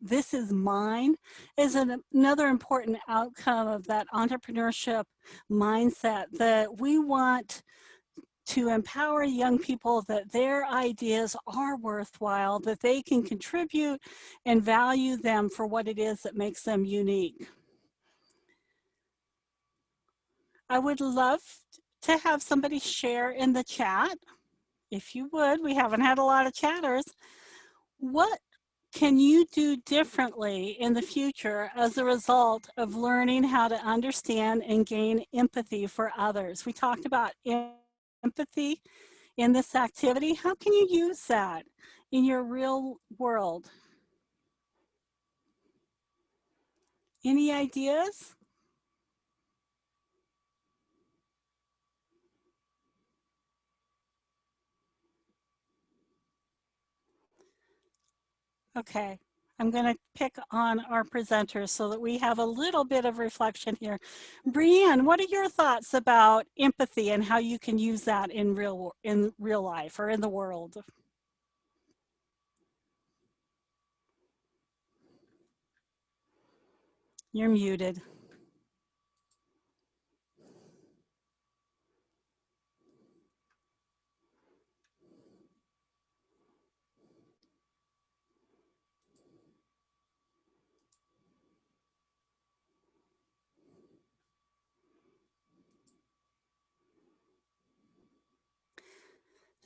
this is mine is another important outcome of that entrepreneurship mindset, that we want to empower young people that their ideas are worthwhile, that they can contribute and value them for what it is that makes them unique. I would love to have somebody share in the chat, if you would. We haven't had a lot of chatters. What can you do differently in the future as a result of learning how to understand and gain empathy for others? We talked about empathy in this activity. How can you use that in your real world? Any ideas? Okay, I'm going to pick on our presenters so that we have a little bit of reflection here. Brianne, what are your thoughts about empathy and how you can use that in real life or in the world? You're muted.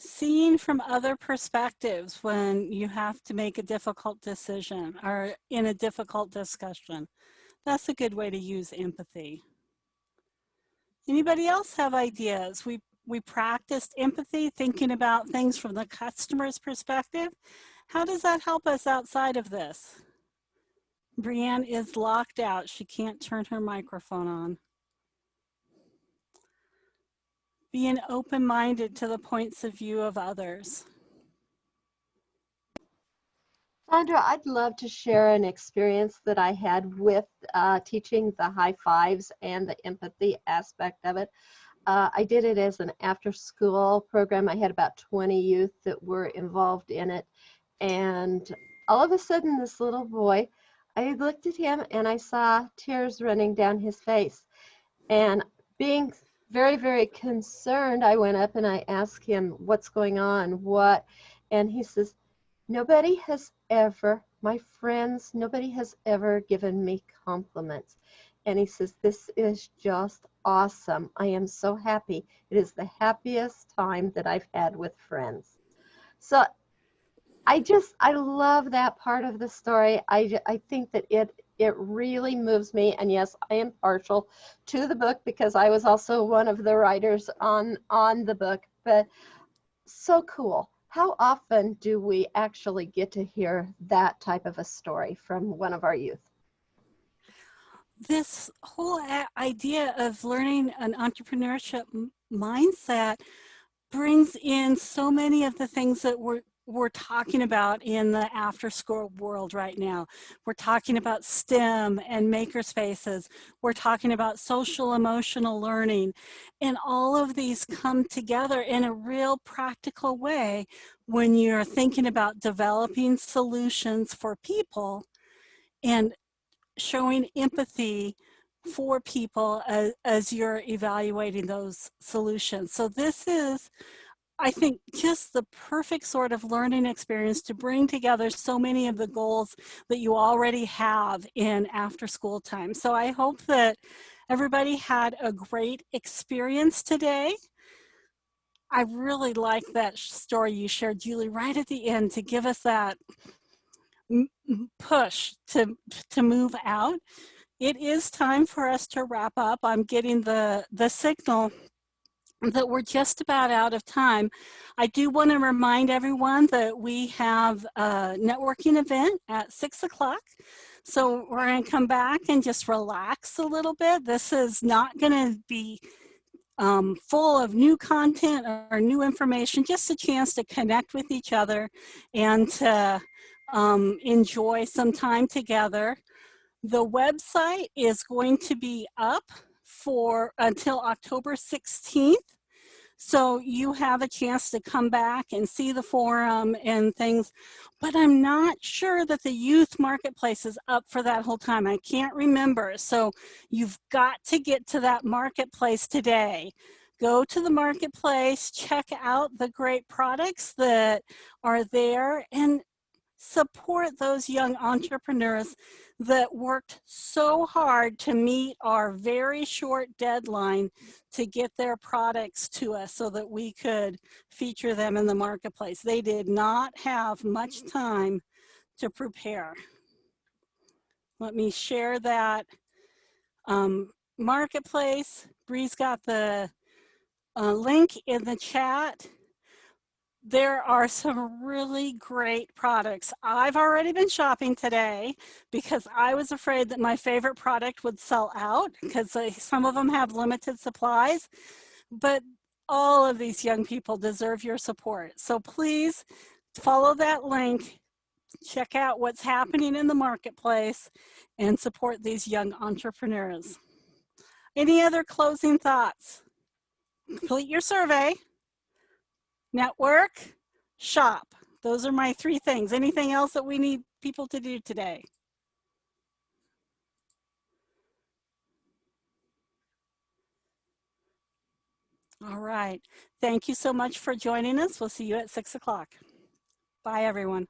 Seeing from other perspectives when you have to make a difficult decision or in a difficult discussion. That's a good way to use empathy. Anybody else have ideas? We practiced empathy, thinking about things from the customer's perspective. How does that help us outside of this? Brianne is locked out. She can't turn her microphone on. Being open-minded to the points of view of others. Sandra, I'd love to share an experience that I had with teaching the high fives and the empathy aspect of it. I did it as an after-school program. I had about 20 youth that were involved in it. And all of a sudden, this little boy, I looked at him and I saw tears running down his face. And being very, very concerned, I went up and I asked him, what's going on? What? And he says, nobody has ever, my friends, nobody has ever given me compliments. And he says, this is just awesome. I am so happy. It is the happiest time that I've had with friends. So I love that part of the story. I think that it really moves me. And yes, I am partial to the book because I was also one of the writers on the book, but so cool. How often do we actually get to hear that type of a story from one of our youth? This whole idea of learning an entrepreneurship mindset brings in so many of the things that we're talking about in the after school world right now. We're talking about STEM and maker spaces. We're talking about social emotional learning. And all of these come together in a real practical way when you're thinking about developing solutions for people and showing empathy for people as you're evaluating those solutions. So this is, I think, just the perfect sort of learning experience to bring together so many of the goals that you already have in after school time. So I hope that everybody had a great experience today. I really like that story you shared, Julie, right at the end to give us that push to move out. It is time for us to wrap up. I'm getting the signal that we're just about out of time. I do want to remind everyone that we have a networking event at 6 o'clock. So we're going to come back and just relax a little bit. This is not going to be full of new content or new information, just a chance to connect with each other and to enjoy some time together. The website is going to be up for until October 16th. So you have a chance to come back and see the forum and things, but I'm not sure that the youth marketplace is up for that whole time. I can't remember. So you've got to get to that marketplace today. Go to the marketplace, check out the great products that are there, and support those young entrepreneurs that worked so hard to meet our very short deadline to get their products to us so that we could feature them in the marketplace. They did not have much time to prepare. Let me share that marketplace. Bree's got the link in the chat. There are some really great products. I've already been shopping today because I was afraid that my favorite product would sell out because some of them have limited supplies, but all of these young people deserve your support. So please follow that link, check out what's happening in the marketplace, and support these young entrepreneurs. Any other closing thoughts? Complete your survey, network, shop. Those are my 3 things. Anything else that we need people to do today? All right. Thank you so much for joining us. We'll see you at 6 o'clock. Bye, everyone.